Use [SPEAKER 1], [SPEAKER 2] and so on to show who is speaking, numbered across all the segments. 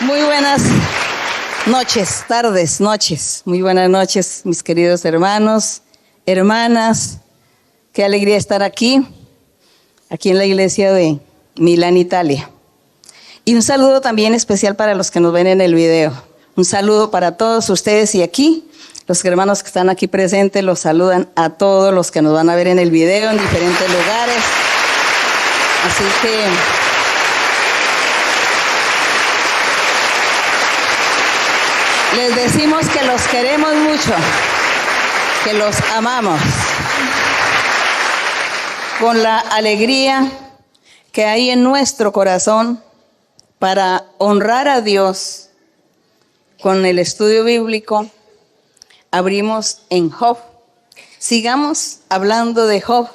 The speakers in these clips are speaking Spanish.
[SPEAKER 1] Muy buenas noches, tardes, noches. Muy buenas noches, mis queridos hermanos, hermanas. Qué alegría estar aquí en la iglesia de Milán, Italia. Y un saludo también especial para los que nos ven en el video. Un saludo para todos ustedes y aquí, los hermanos que están aquí presentes, los saludan a todos los que nos van a ver en el video en diferentes lugares. Así que les decimos que los queremos mucho, que los amamos, con la alegría que hay en nuestro corazón para honrar a Dios. Con el estudio bíblico abrimos en Job. Sigamos hablando de Job,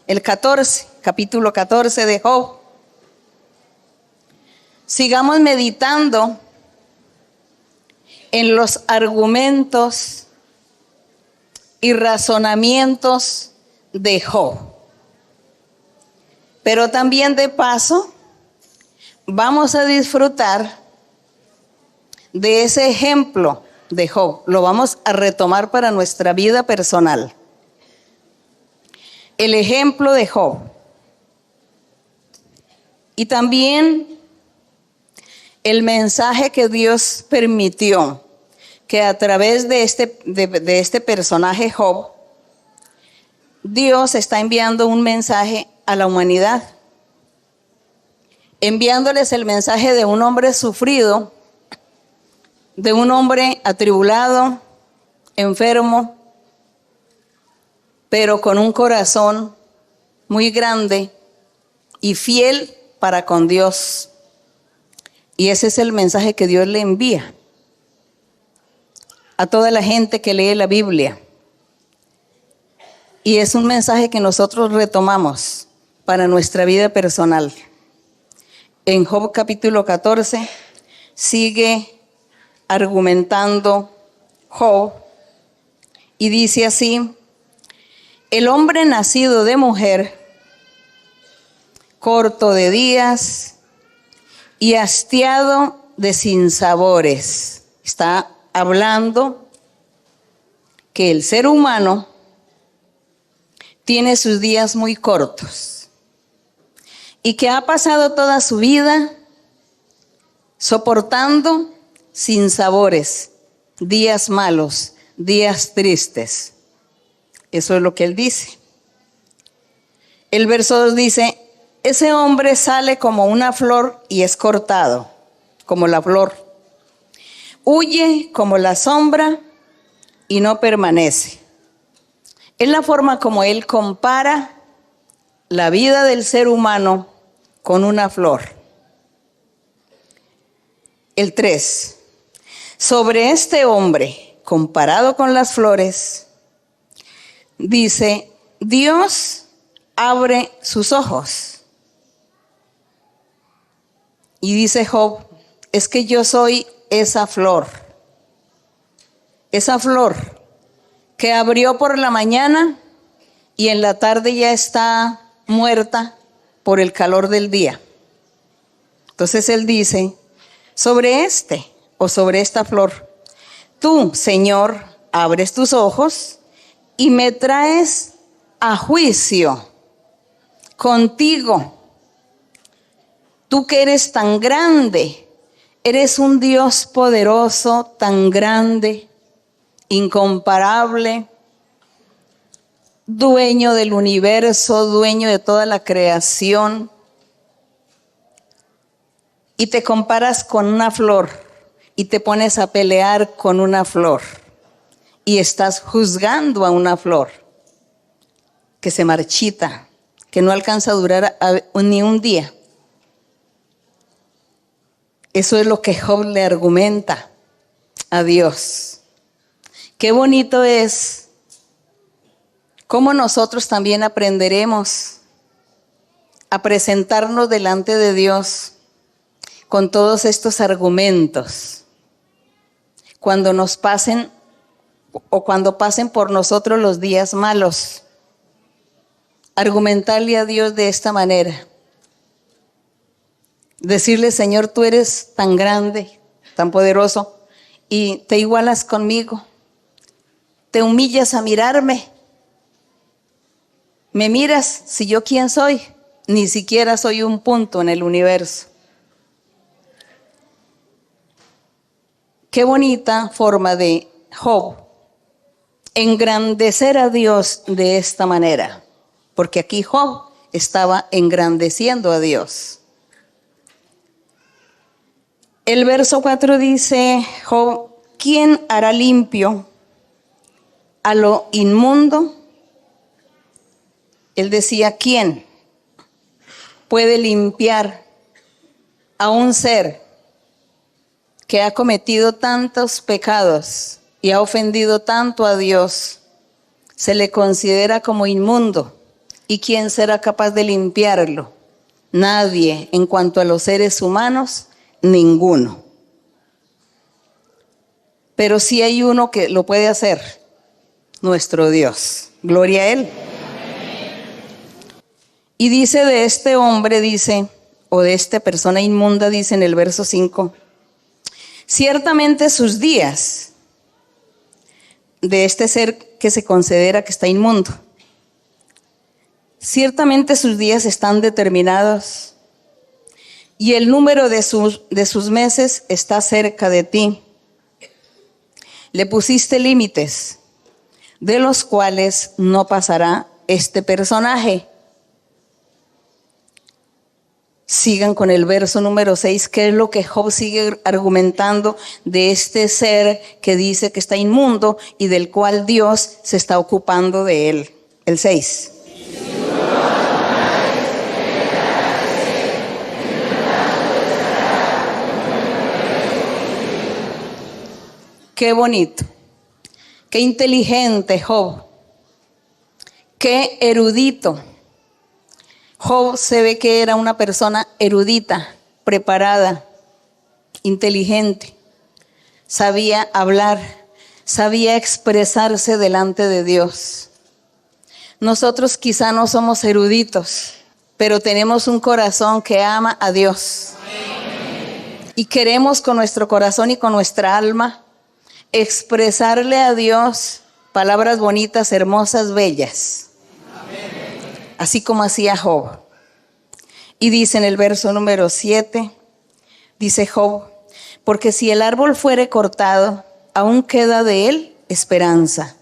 [SPEAKER 1] el capítulo 14 de Job. Sigamos meditando en los argumentos y razonamientos de Job. Pero también de paso vamos a disfrutar de ese ejemplo de Job. Lo vamos a retomar para nuestra vida personal. El ejemplo de Job. Y también el mensaje que Dios permitió que a través de este personaje Job, Dios está enviando un mensaje a la humanidad, enviándoles el mensaje de un hombre sufrido, de un hombre atribulado, enfermo, pero con un corazón muy grande y fiel para con Dios. Y ese es el mensaje que Dios le envía a toda la gente que lee la Biblia. Y es un mensaje que nosotros retomamos para nuestra vida personal. En Job capítulo 14 sigue argumentando Job y dice así: el hombre nacido de mujer, corto de días y hastiado de sinsabores. Está hablando que el ser humano tiene sus días muy cortos y que ha pasado toda su vida soportando sinsabores, días malos, días tristes. Eso es lo que él dice. El verso 2 dice: ese hombre sale como una flor y es cortado, como la flor. Huye como la sombra y no permanece. Es la forma como él compara la vida del ser humano con una flor. El 3. Sobre este hombre, comparado con las flores, dice: Dios abre sus ojos. Y dice Job: es que yo soy esa flor que abrió por la mañana y en la tarde ya está muerta por el calor del día. Entonces él dice: sobre esta flor, tú, Señor, abres tus ojos y me traes a juicio contigo. Tú que eres tan grande, eres un Dios poderoso, tan grande, incomparable, dueño del universo, dueño de toda la creación. Y te comparas con una flor y te pones a pelear con una flor y estás juzgando a una flor que se marchita, que no alcanza a durar ni un día. Eso es lo que Job le argumenta a Dios. Qué bonito es cómo nosotros también aprenderemos a presentarnos delante de Dios con todos estos argumentos. Cuando nos pasen o cuando pasen por nosotros los días malos, argumentarle a Dios de esta manera: Decirle, Señor, tú eres tan grande, tan poderoso, y te igualas conmigo. Te humillas a mirarme. Me miras, si yo quién soy, ni siquiera soy un punto en el universo. Qué bonita forma de Job engrandecer a Dios de esta manera, porque aquí Job estaba engrandeciendo a Dios. El verso 4 dice, Job, ¿quién hará limpio a lo inmundo? Él decía, ¿quién puede limpiar a un ser que ha cometido tantos pecados y ha ofendido tanto a Dios? Se le considera como inmundo. ¿Y quién será capaz de limpiarlo? Nadie. En cuanto a los seres humanos, ninguno. Pero sí hay uno que lo puede hacer, nuestro Dios. Gloria a Él. Y dice de este hombre, dice, o de esta persona inmunda, dice en el verso 5, ciertamente sus días, de este ser que se considera que está inmundo, ciertamente sus días están determinados y el número de sus meses está cerca de ti. Le pusiste límites, de los cuales no pasará este personaje. Sigan con el verso número 6, que es lo que Job sigue argumentando de este ser que dice que está inmundo y del cual Dios se está ocupando de él. El 6. Qué bonito, qué inteligente Job, qué erudito. Job se ve que era una persona erudita, preparada, inteligente, sabía hablar, sabía expresarse delante de Dios. Nosotros quizá no somos eruditos, pero tenemos un corazón que ama a Dios. Y queremos con nuestro corazón y con nuestra alma expresarle a Dios palabras bonitas, hermosas, bellas. Así como hacía Job. Y dice en el verso número 7, dice Job, porque si el árbol fuere cortado, aún queda de él esperanza.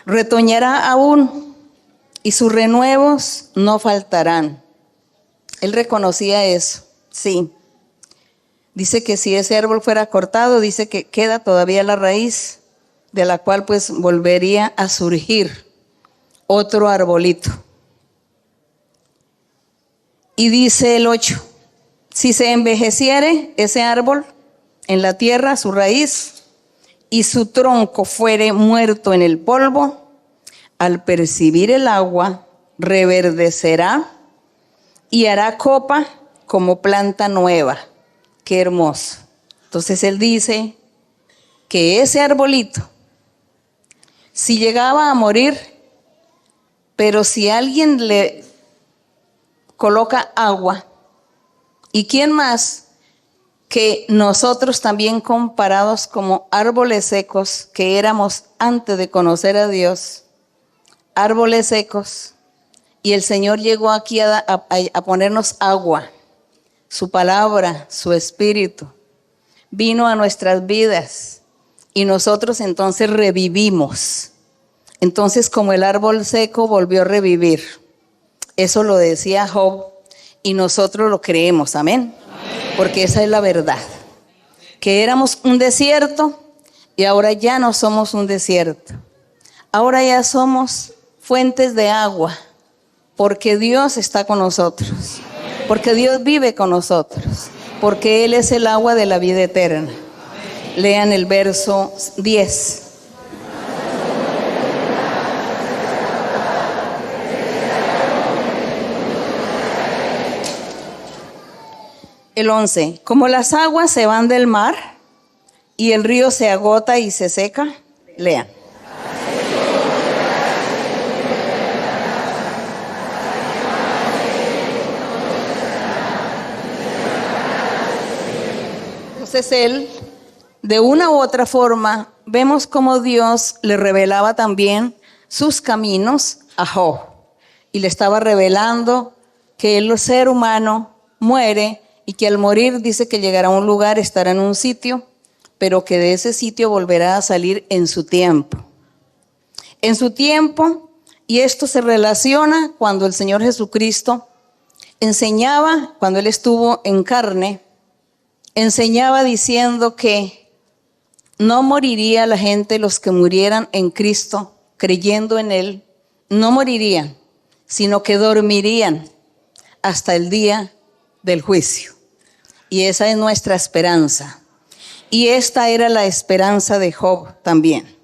[SPEAKER 1] Retoñará aún y sus renuevos no faltarán. Él reconocía eso, sí. Dice que si ese árbol fuera cortado, dice que queda todavía la raíz, de la cual pues volvería a surgir otro arbolito. Y dice el 8, si se envejeciere ese árbol en la tierra, su raíz, y su tronco fuere muerto en el polvo, al percibir el agua, reverdecerá y hará copa como planta nueva. Qué hermoso. Entonces él dice que ese arbolito, si llegaba a morir, pero si alguien le coloca agua, ¿y quién más que nosotros también comparados como árboles secos que éramos antes de conocer a Dios? Árboles secos. Y el Señor llegó aquí a ponernos agua, su palabra, su espíritu. Vino a nuestras vidas y nosotros entonces revivimos. Entonces como el árbol seco volvió a revivir. Eso lo decía Job y nosotros lo creemos, amén. Porque esa es la verdad. Que éramos un desierto y ahora ya no somos un desierto. Ahora ya somos fuentes de agua porque Dios está con nosotros. Porque Dios vive con nosotros. Porque Él es el agua de la vida eterna. Lean el verso 10. El 11, como las aguas se van del mar y el río se agota y se seca. Lean. Entonces él, de una u otra forma, vemos cómo Dios le revelaba también sus caminos a Job. Y le estaba revelando que el ser humano muere y que al morir dice que llegará a un lugar, estará en un sitio, pero que de ese sitio volverá a salir en su tiempo. En su tiempo, y esto se relaciona cuando el Señor Jesucristo enseñaba, cuando Él estuvo en carne, enseñaba diciendo que no moriría la gente, los que murieran en Cristo, creyendo en Él, no morirían, sino que dormirían hasta el día del juicio. Y esa es nuestra esperanza. Y esta era la esperanza de Job también.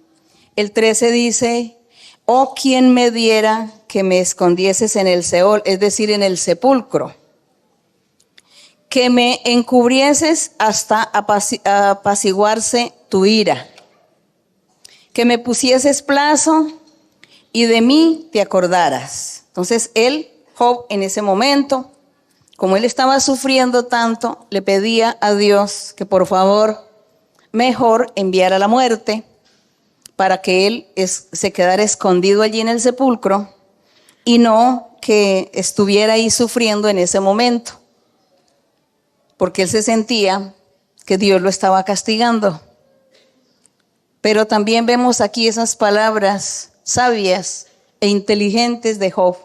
[SPEAKER 1] El 13 dice, oh, quien me diera que me escondieses en el Seol, es decir, en el sepulcro, que me encubrieses hasta apaciguarse tu ira, que me pusieses plazo y de mí te acordaras. Entonces él, Job, en ese momento, como él estaba sufriendo tanto, le pedía a Dios que por favor mejor enviara la muerte para que él se quedara escondido allí en el sepulcro y no que estuviera ahí sufriendo en ese momento, porque él se sentía que Dios lo estaba castigando. Pero también vemos aquí esas palabras sabias e inteligentes de Job.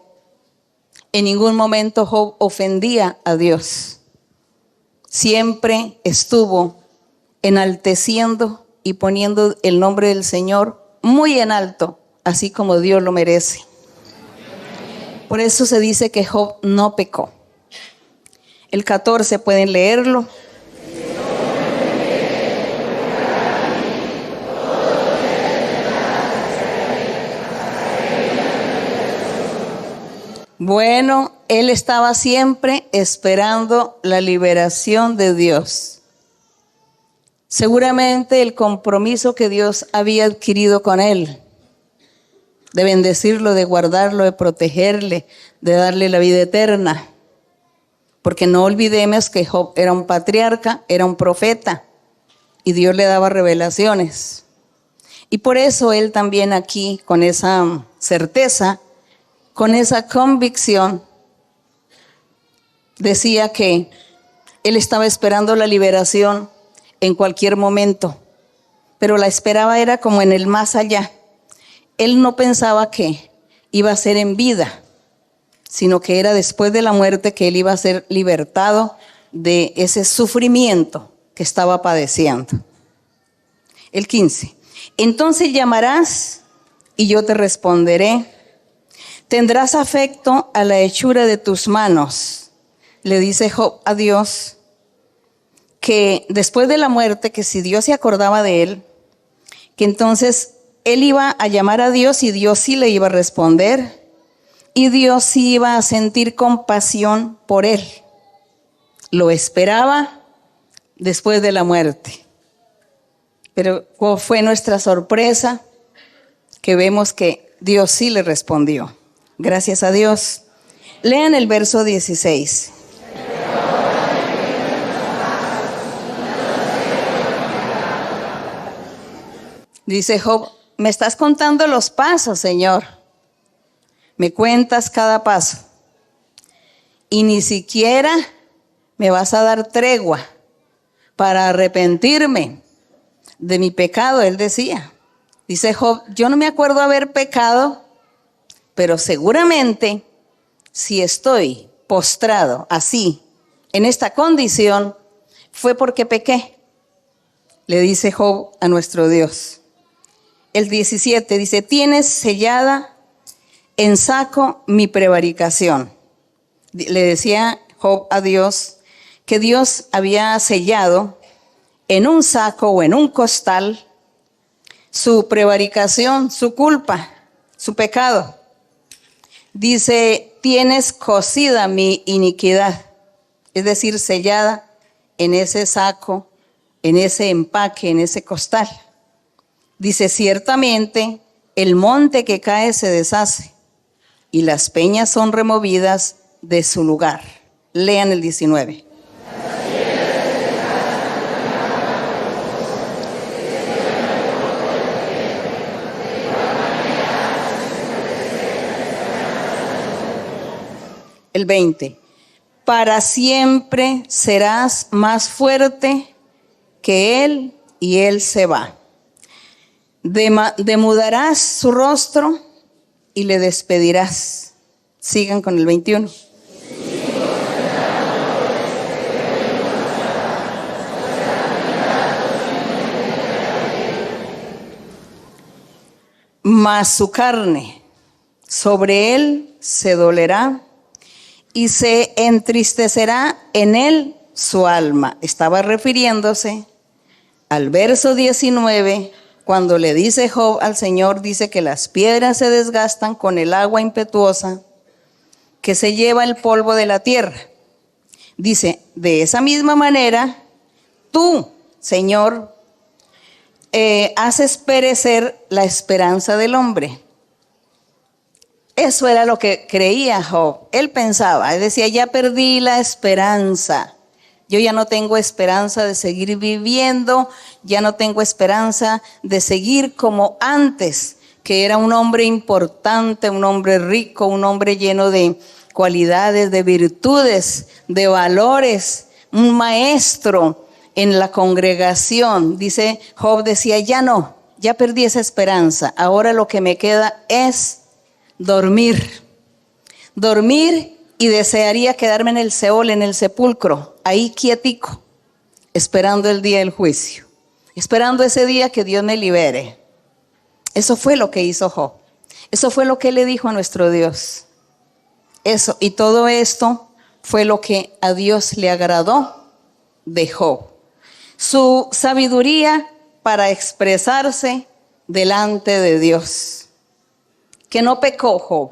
[SPEAKER 1] En ningún momento Job ofendía a Dios. Siempre estuvo enalteciendo y poniendo el nombre del Señor muy en alto, así como Dios lo merece. Por eso se dice que Job no pecó. El 14 pueden leerlo. Bueno, él estaba siempre esperando la liberación de Dios. Seguramente el compromiso que Dios había adquirido con él, de bendecirlo, de guardarlo, de protegerle, de darle la vida eterna. Porque no olvidemos que Job era un patriarca, era un profeta, y Dios le daba revelaciones. Y por eso él también aquí, con esa certeza, con esa convicción, decía que él estaba esperando la liberación en cualquier momento, pero la esperaba era como en el más allá. Él no pensaba que iba a ser en vida, sino que era después de la muerte que él iba a ser libertado de ese sufrimiento que estaba padeciendo. El 15. Entonces llamarás y yo te responderé. Tendrás afecto a la hechura de tus manos. Le dice Job a Dios que después de la muerte, que si Dios se acordaba de él, que entonces él iba a llamar a Dios y Dios sí le iba a responder y Dios sí iba a sentir compasión por él. Lo esperaba después de la muerte. Pero ¿cuál fue nuestra sorpresa? Que vemos que Dios sí le respondió. Gracias a Dios. Lean el verso 16. Dice Job, me estás contando los pasos, Señor. Me cuentas cada paso. Y ni siquiera me vas a dar tregua para arrepentirme de mi pecado, él decía. Dice Job, yo no me acuerdo haber pecado, pero seguramente si estoy postrado así, en esta condición, fue porque pequé. Le dice Job a nuestro Dios. El 17 dice, tienes sellada en saco mi prevaricación. Le decía Job a Dios que Dios había sellado en un saco o en un costal su prevaricación, su culpa, su pecado. Dice, tienes cosida mi iniquidad, es decir, sellada en ese saco, en ese empaque, en ese costal. Dice, ciertamente el monte que cae se deshace y las peñas son removidas de su lugar. Lean el 19. el 20. Para siempre serás más fuerte que él y él se va. Demudarás su rostro y le despedirás. Sigan con el 21. Mas su carne sobre él se dolerá y se entristecerá en él su alma. Estaba refiriéndose al verso 19, cuando le dice Job al Señor, dice que las piedras se desgastan con el agua impetuosa que se lleva el polvo de la tierra. Dice, de esa misma manera, tú, Señor, haces perecer la esperanza del hombre. Eso era lo que creía Job. Él pensaba, él decía, ya perdí la esperanza. Yo ya no tengo esperanza de seguir viviendo, ya no tengo esperanza de seguir como antes, que era un hombre importante, un hombre rico, un hombre lleno de cualidades, de virtudes, de valores, un maestro en la congregación. Dice Job, decía, ya no, ya perdí esa esperanza. Ahora lo que me queda es dormir y desearía quedarme en el Seol, en el sepulcro, ahí quietico, esperando el día del juicio, esperando ese día que Dios me libere. Eso fue lo que hizo Job. Eso fue lo que le dijo a nuestro Dios. Eso, y todo esto fue lo que a Dios le agradó de Job. Su sabiduría para expresarse delante de Dios. Que no pecó Job.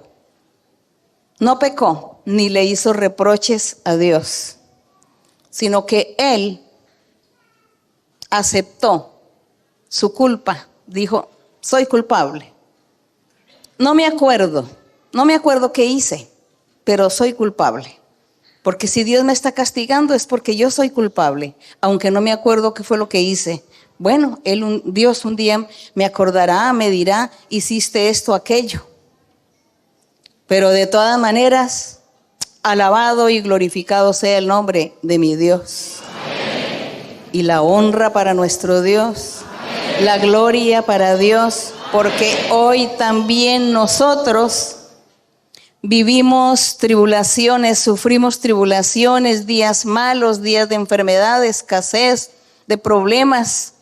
[SPEAKER 1] No pecó, ni le hizo reproches a Dios, sino que él aceptó su culpa. Dijo, soy culpable. No me acuerdo qué hice, pero soy culpable. Porque si Dios me está castigando es porque yo soy culpable, aunque no me acuerdo qué fue lo que hice. Bueno, Dios un día me acordará, me dirá, hiciste esto, aquello. Pero de todas maneras, alabado y glorificado sea el nombre de mi Dios. Amén. Y la honra para nuestro Dios, amén. La gloria para Dios, porque hoy también nosotros vivimos tribulaciones, sufrimos tribulaciones, días malos, días de enfermedad, de escasez, de problemas,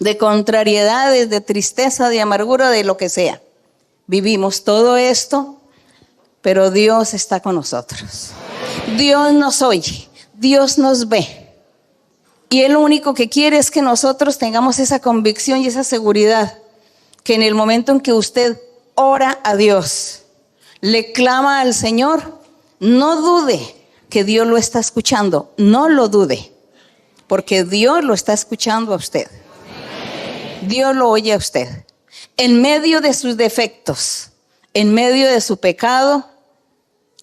[SPEAKER 1] de contrariedades, de tristeza, de amargura, de lo que sea. Vivimos todo esto, pero Dios está con nosotros. Dios nos oye, Dios nos ve. Y Él lo único que quiere es que nosotros tengamos esa convicción y esa seguridad, que en el momento en que usted ora a Dios, le clama al Señor, no dude que Dios lo está escuchando, no lo dude, porque Dios lo está escuchando a usted. Dios lo oye a usted. En medio de sus defectos, en medio de su pecado,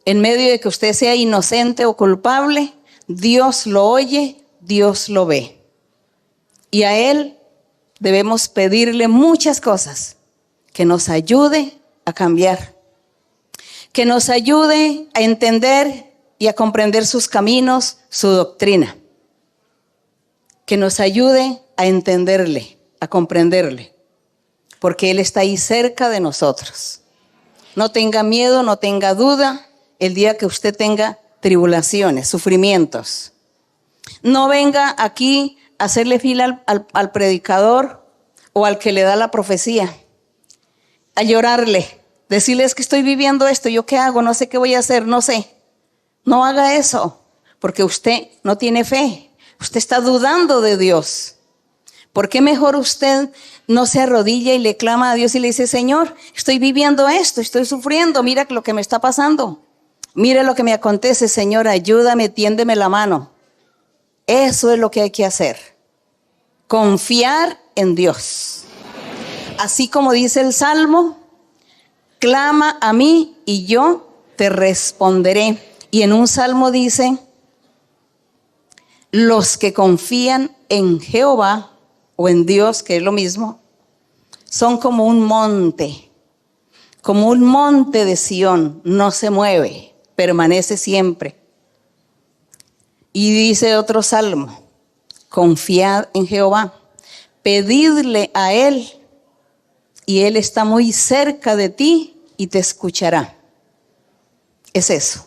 [SPEAKER 1] en medio de que usted sea inocente o culpable, Dios lo oye, Dios lo ve. Y a Él debemos pedirle muchas cosas, que nos ayude a cambiar, que nos ayude a entender y a comprender sus caminos, su doctrina, que nos ayude a entenderle, a comprenderle, porque Él está ahí cerca de nosotros. No tenga miedo, no tenga duda el día que usted tenga tribulaciones, sufrimientos. No venga aquí a hacerle fila al predicador o al que le da la profecía, a llorarle, decirles que estoy viviendo esto, ¿yo qué hago? No sé qué voy a hacer, no sé. No haga eso, porque usted no tiene fe. Usted está dudando de Dios. ¿Por qué mejor usted no se arrodilla y le clama a Dios y le dice, Señor, estoy viviendo esto, estoy sufriendo, mira lo que me está pasando. Mira lo que me acontece, Señor, ayúdame, tiéndeme la mano. Eso es lo que hay que hacer. Confiar en Dios. Así como dice el Salmo, clama a mí y yo te responderé. Y en un salmo dice, los que confían en Jehová o en Dios, que es lo mismo, son como un monte de Sión, no se mueve, permanece siempre. Y dice otro salmo, confiad en Jehová, pedidle a Él, y Él está muy cerca de ti y te escuchará. Es eso.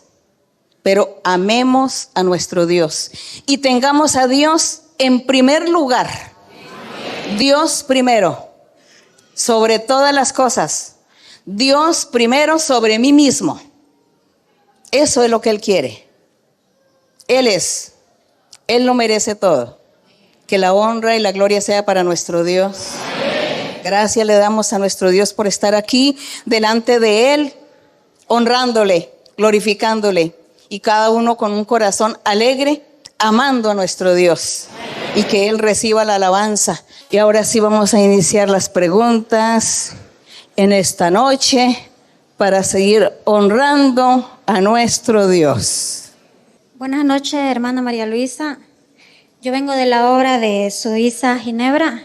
[SPEAKER 1] Pero amemos a nuestro Dios y tengamos a Dios en primer lugar. Dios primero, sobre todas las cosas. Dios primero sobre mí mismo. Eso es lo que Él quiere. Él lo merece todo. Que la honra y la gloria sea para nuestro Dios. Gracias le damos a nuestro Dios por estar aquí delante de Él, honrándole, glorificándole, y cada uno con un corazón alegre, amando a nuestro Dios, y que Él reciba la alabanza. Y ahora sí vamos a iniciar las preguntas en esta noche para seguir honrando a nuestro Dios.
[SPEAKER 2] Buenas noches, hermana María Luisa. Yo vengo de la obra de Suiza Ginebra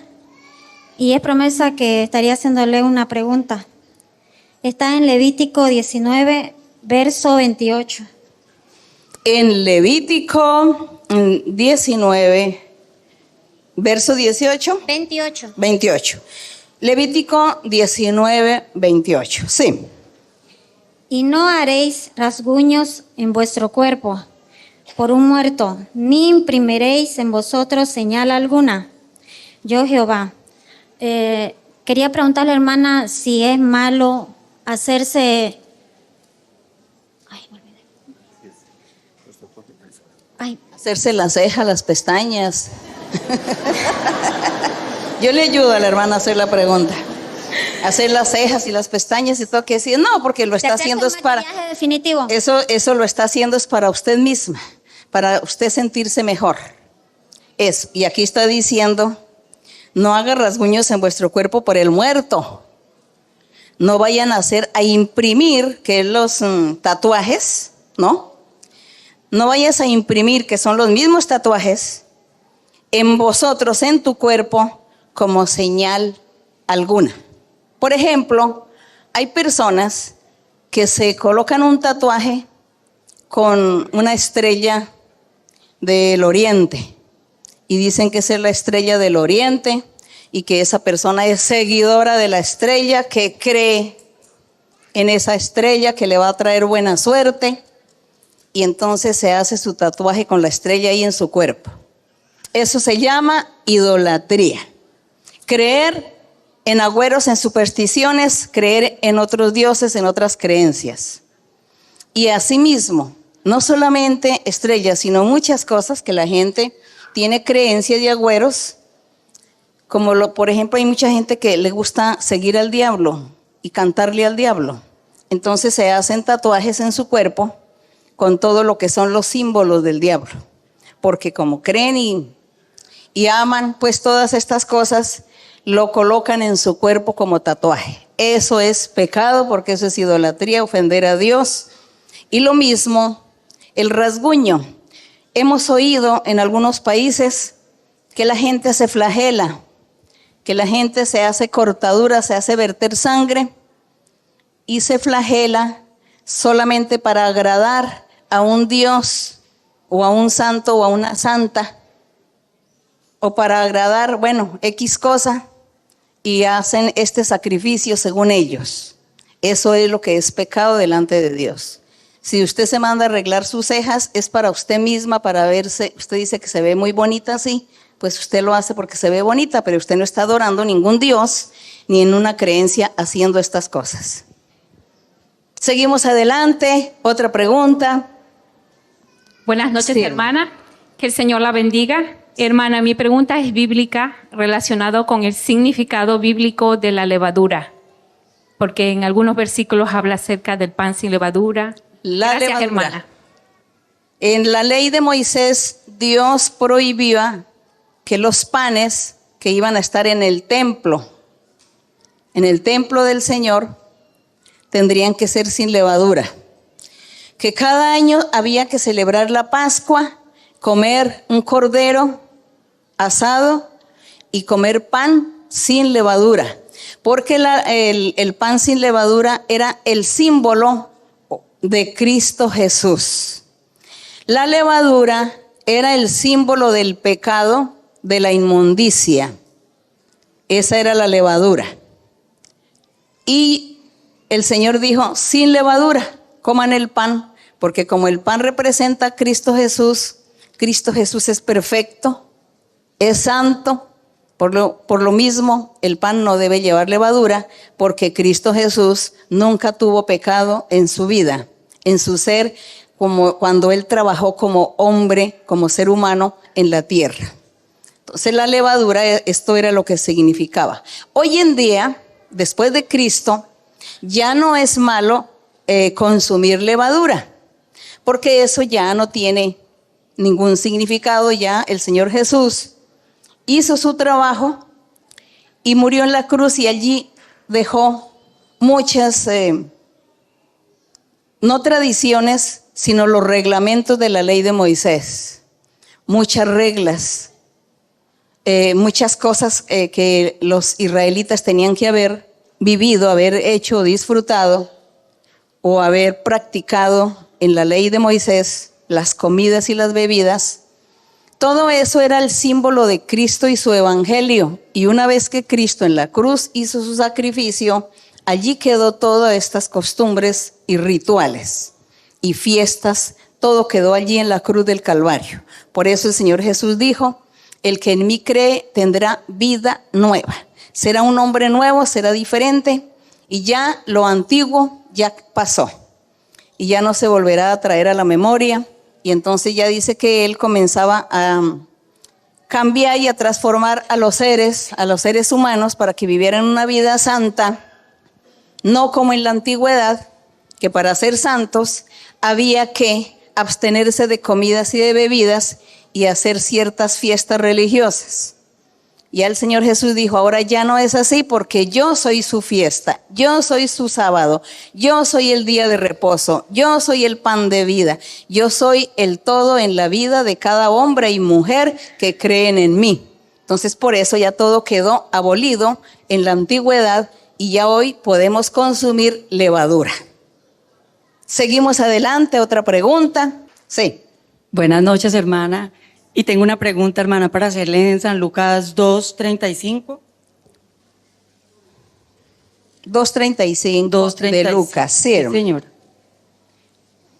[SPEAKER 2] y es promesa que estaría haciéndole una pregunta. Está en Levítico 19, verso 28.
[SPEAKER 1] En Levítico 19, verso 18.
[SPEAKER 2] 28.
[SPEAKER 1] 28. Levítico 19, 28. Sí.
[SPEAKER 2] Y no haréis rasguños en vuestro cuerpo por un muerto, ni imprimiréis en vosotros señal alguna. Yo, Jehová. Quería preguntarle, hermana, si es malo hacerse...
[SPEAKER 1] Hacerse las cejas, las pestañas. Yo le ayudo a la hermana a hacer la pregunta. Hacer las cejas y las pestañas y todo, que decir, no, porque lo está haciendo es para...
[SPEAKER 2] definitivo.
[SPEAKER 1] Eso lo está haciendo es para usted misma, para usted sentirse mejor. Eso. Y aquí está diciendo, no haga rasguños en vuestro cuerpo por el muerto. No vayan a imprimir, que es los tatuajes, ¿no? No vayas a imprimir, que son los mismos tatuajes, en vosotros, en tu cuerpo, como señal alguna. Por ejemplo, hay personas que se colocan un tatuaje con una estrella del oriente y dicen que esa es la estrella del oriente y que esa persona es seguidora de la estrella, que cree en esa estrella, que le va a traer buena suerte, y entonces se hace su tatuaje con la estrella ahí en su cuerpo. Eso se llama idolatría. Creer en agüeros, en supersticiones, creer en otros dioses, en otras creencias. Y asimismo, no solamente estrellas, sino muchas cosas que la gente tiene creencias de agüeros, como por ejemplo, hay mucha gente que le gusta seguir al diablo y cantarle al diablo. Entonces se hacen tatuajes en su cuerpo con todo lo que son los símbolos del diablo. Porque como creen y aman pues todas estas cosas, lo colocan en su cuerpo como tatuaje. Eso es pecado, porque eso es idolatría, ofender a Dios. Y lo mismo, el rasguño. Hemos oído en algunos países que la gente se flagela, que la gente se hace cortaduras, se hace verter sangre y se flagela solamente para agradar a un Dios o a un santo o a una santa, o para agradar, bueno, X cosa, y hacen este sacrificio según ellos. Eso es lo que es pecado delante de Dios. Si usted se manda a arreglar sus cejas, es para usted misma, para verse. Usted dice que se ve muy bonita así, pues usted lo hace porque se ve bonita, pero usted no está adorando ningún Dios ni en una creencia haciendo estas cosas. Seguimos adelante. Otra pregunta.
[SPEAKER 3] Buenas noches,
[SPEAKER 1] Sí.
[SPEAKER 3] hermana. Que el Señor la bendiga. Hermana, mi pregunta es bíblica, relacionado con el significado bíblico de la levadura, porque en algunos versículos habla acerca del pan sin levadura. Gracias,
[SPEAKER 1] Levadura.
[SPEAKER 3] hermana.
[SPEAKER 1] En la ley de Moisés, Dios prohibía que los panes que iban a estar en el templo del Señor, tendrían que ser sin levadura. Que cada año había que celebrar la Pascua, comer un cordero asado y comer pan sin levadura. Porque el pan sin levadura era el símbolo de Cristo Jesús. La levadura era el símbolo del pecado, de la inmundicia. Esa era la levadura. Y el Señor dijo, sin levadura, coman el pan, porque como el pan representa a Cristo Jesús es perfecto, es santo. Por lo mismo, el pan no debe llevar levadura, porque Cristo Jesús nunca tuvo pecado en su vida, en su ser, como cuando Él trabajó como hombre, como ser humano en la tierra. Entonces la levadura, esto era lo que significaba. Hoy en día, después de Cristo, ya no es malo consumir levadura, porque eso ya no tiene ningún significado. Ya el Señor Jesús hizo su trabajo y murió en la cruz, y allí dejó muchas, no tradiciones, sino los reglamentos de la ley de Moisés. Muchas reglas, muchas cosas que los israelitas tenían que haber vivido, haber hecho, disfrutado o haber practicado en la ley de Moisés, las comidas y las bebidas. Todo eso era el símbolo de Cristo y su evangelio. Y una vez que Cristo en la cruz hizo su sacrificio, allí quedó todas estas costumbres y rituales y fiestas. Todo quedó allí en la cruz del Calvario. Por eso el Señor Jesús dijo, el que en mí cree tendrá vida nueva. Será un hombre nuevo, será diferente, y ya lo antiguo ya pasó. Y ya no se volverá a traer a la memoria. Y entonces ya dice que Él comenzaba a cambiar y a transformar a los seres humanos para que vivieran una vida santa, no como en la antigüedad, que para ser santos había que abstenerse de comidas y de bebidas y hacer ciertas fiestas religiosas. Ya el Señor Jesús dijo, ahora ya no es así, porque yo soy su fiesta, yo soy su sábado, yo soy el día de reposo, yo soy el pan de vida, yo soy el todo en la vida de cada hombre y mujer que creen en mí. Entonces por eso ya todo quedó abolido en la antigüedad y ya hoy podemos consumir levadura. Seguimos adelante, otra pregunta. Sí.
[SPEAKER 4] Buenas noches, hermana. Y tengo una pregunta, hermana, para hacerle en San Lucas 2:35.
[SPEAKER 1] 2:35 de Lucas, sí,
[SPEAKER 4] señora.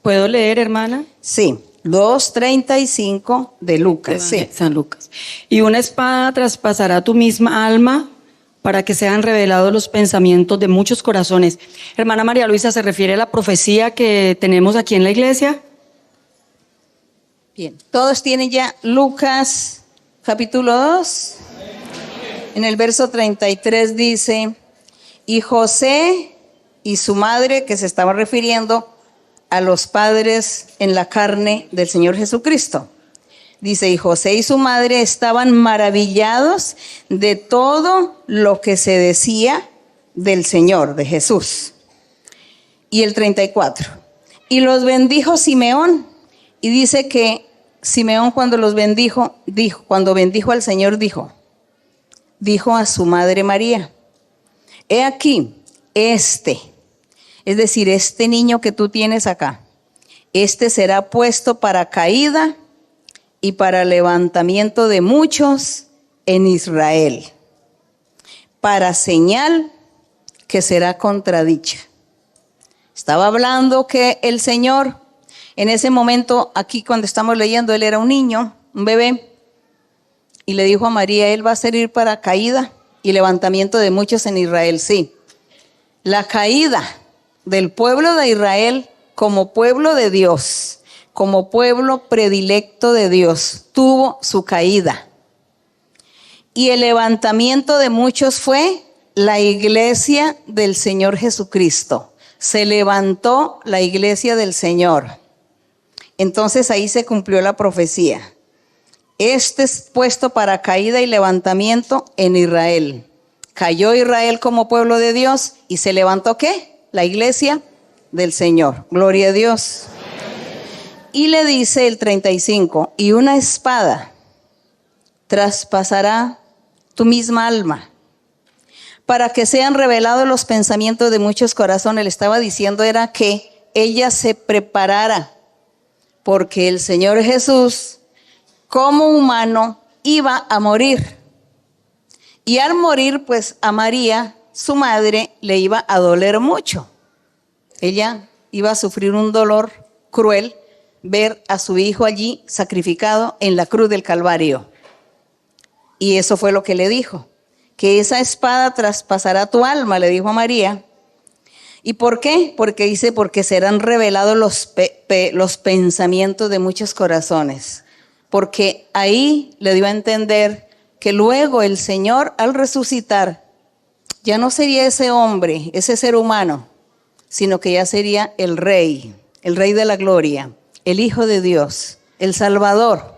[SPEAKER 4] ¿Puedo leer, hermana?
[SPEAKER 1] Sí, 2:35 de Lucas, sí.
[SPEAKER 4] San Lucas. Y una espada traspasará tu misma alma para que sean revelados los pensamientos de muchos corazones. Hermana María Luisa, ¿se refiere a la profecía que tenemos aquí en la iglesia?
[SPEAKER 1] Bien, todos tienen ya Lucas capítulo 2. En el verso 33 dice, y José y su madre, que se estaba refiriendo a los padres en la carne del Señor Jesucristo. Dice, y José y su madre estaban maravillados de todo lo que se decía del Señor, de Jesús. Y el 34, y los bendijo Simeón, y dice que Simeón cuando los bendijo, cuando bendijo al Señor, dijo a su madre María, he aquí, es decir, este niño que tú tienes acá, será puesto para caída y para levantamiento de muchos en Israel, para señal que será contradicha. Estaba hablando que el Señor, en ese momento, aquí cuando estamos leyendo, Él era un niño, un bebé, y le dijo a María, Él va a servir para caída y levantamiento de muchos en Israel. Sí, la caída del pueblo de Israel como pueblo de Dios, como pueblo predilecto de Dios, tuvo su caída. Y el levantamiento de muchos fue la iglesia del Señor Jesucristo. Se levantó la iglesia del Señor. Entonces ahí se cumplió la profecía. Es puesto para caída y levantamiento en Israel. Cayó Israel como pueblo de Dios y se levantó ¿qué? La iglesia del Señor. Gloria a Dios. Y le dice el 35, y una espada traspasará tu misma alma para que sean revelados los pensamientos de muchos corazones. Le estaba diciendo era que ella se preparara, porque el Señor Jesús, como humano, iba a morir. Y al morir, pues a María, su madre, le iba a doler mucho. Ella iba a sufrir un dolor cruel ver a su hijo allí sacrificado en la cruz del Calvario. Y eso fue lo que le dijo, que esa espada traspasará tu alma, le dijo a María. ¿Y por qué? Porque dice, porque serán revelados los pensamientos de muchos corazones. Porque ahí le dio a entender que luego el Señor, al resucitar, ya no sería ese hombre, ese ser humano, sino que ya sería el Rey de la gloria, el Hijo de Dios, el Salvador.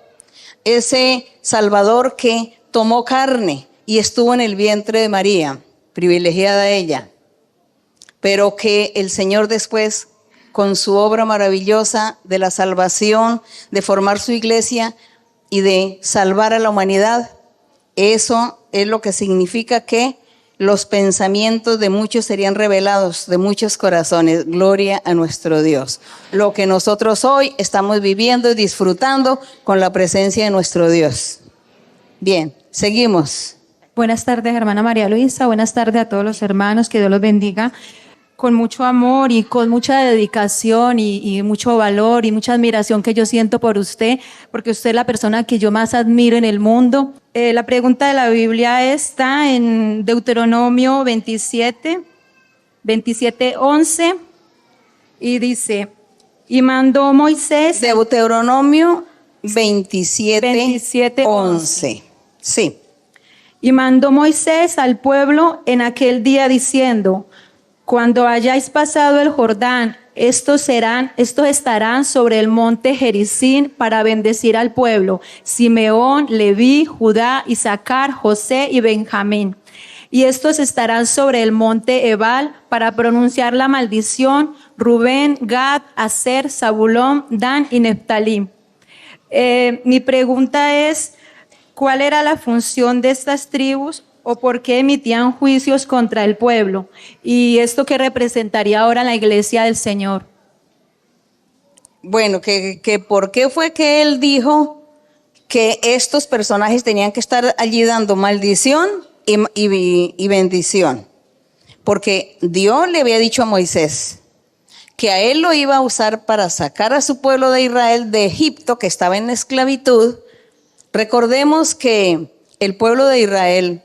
[SPEAKER 1] Ese Salvador que tomó carne y estuvo en el vientre de María, privilegiada ella, pero que el Señor después, con su obra maravillosa de la salvación, de formar su iglesia y de salvar a la humanidad, eso es lo que significa que los pensamientos de muchos serían revelados, de muchos corazones. Gloria a nuestro Dios. Lo que nosotros hoy estamos viviendo y disfrutando con la presencia de nuestro Dios. Bien, seguimos.
[SPEAKER 5] Buenas tardes, hermana María Luisa. Buenas tardes a todos los hermanos. Que Dios los bendiga. Con mucho amor y con mucha dedicación y mucho valor y mucha admiración que yo siento por usted, porque usted es la persona que yo más admiro en el mundo. La pregunta de la Biblia está en Deuteronomio 27:11, y dice, y mandó Moisés...
[SPEAKER 1] Deuteronomio 27:11. Sí.
[SPEAKER 5] Y mandó Moisés al pueblo en aquel día diciendo, cuando hayáis pasado el Jordán, estos estarán sobre el monte Gerizim para bendecir al pueblo: Simeón, Leví, Judá, Isaacar, José y Benjamín. Y estos estarán sobre el monte Ebal para pronunciar la maldición: Rubén, Gad, Aser, Zabulón, Dan y Neftalí. Mi pregunta es, ¿cuál era la función de estas tribus? ¿O por qué emitían juicios contra el pueblo? ¿Y esto qué representaría ahora en la iglesia del Señor?
[SPEAKER 1] Bueno, que ¿por qué fue que él dijo que estos personajes tenían que estar allí dando maldición y bendición? Porque Dios le había dicho a Moisés que a él lo iba a usar para sacar a su pueblo de Israel de Egipto, que estaba en esclavitud. Recordemos que el pueblo de Israel,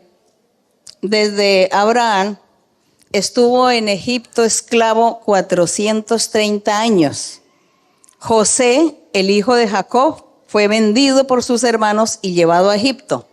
[SPEAKER 1] desde Abraham, estuvo en Egipto esclavo 430 años. José, el hijo de Jacob, fue vendido por sus hermanos y llevado a Egipto.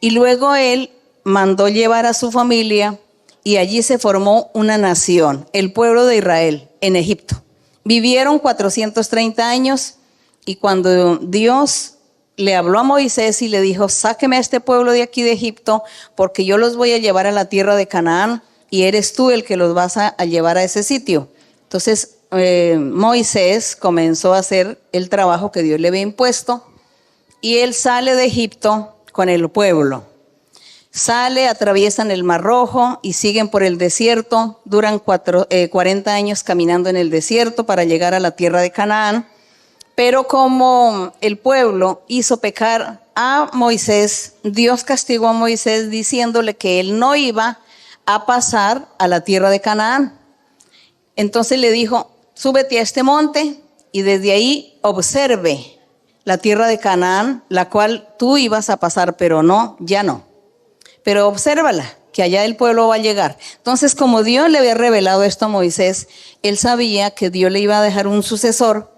[SPEAKER 1] Y luego él mandó llevar a su familia y allí se formó una nación, el pueblo de Israel, en Egipto. Vivieron 430 años y cuando Dios le habló a Moisés y le dijo, sáqueme a este pueblo de aquí de Egipto, porque yo los voy a llevar a la tierra de Canaán y eres tú el que los vas a llevar a ese sitio. Entonces Moisés comenzó a hacer el trabajo que Dios le había impuesto y él sale de Egipto con el pueblo. Sale, atraviesan el Mar Rojo y siguen por el desierto, duran 40 años caminando en el desierto para llegar a la tierra de Canaán. Pero como el pueblo hizo pecar a Moisés, Dios castigó a Moisés diciéndole que él no iba a pasar a la tierra de Canaán. Entonces le dijo, súbete a este monte y desde ahí observe la tierra de Canaán, la cual tú ibas a pasar, pero no, ya no. Pero obsérvala, que allá el pueblo va a llegar. Entonces, como Dios le había revelado esto a Moisés, él sabía que Dios le iba a dejar un sucesor.